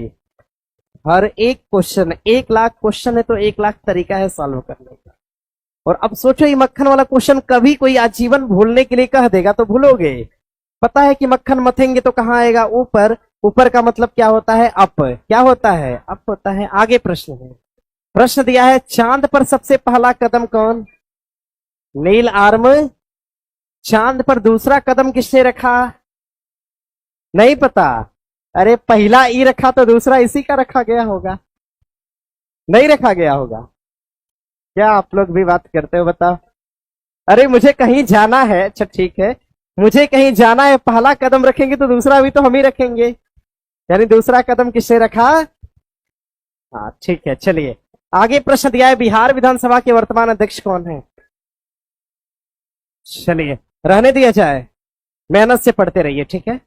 हर एक क्वेश्चन, 1,00,000 क्वेश्चन है तो 1,00,000 तरीका है सॉल्व करने का। और अब सोचो ये मक्खन वाला क्वेश्चन कभी कोई आजीवन भूलने के लिए कह देगा तो भूलोगे। पता है कि मक्खन मथेंगे तो कहां आएगा, ऊपर। ऊपर का मतलब क्या होता है, अप। क्या होता है, अप होता है। आगे प्रश्न है, प्रश्न दिया है, चांद पर सबसे पहला कदम कौन, नील आर्म। चांद पर दूसरा कदम किसने रखा, नहीं पता। अरे पहला ई रखा तो दूसरा इसी का रखा गया होगा, नहीं रखा गया होगा। क्या आप लोग भी बात करते हो, बताओ। अरे मुझे कहीं जाना है, अच्छा ठीक है, मुझे कहीं जाना है, पहला कदम रखेंगे तो दूसरा भी तो हम ही रखेंगे, यानी दूसरा कदम किसने रखा। हाँ ठीक है। चलिए आगे प्रश्न दिया है, बिहार विधानसभा के वर्तमान अध्यक्ष कौन है। चलिए रहने दिया जाए, मेहनत से पढ़ते रहिए, ठीक है।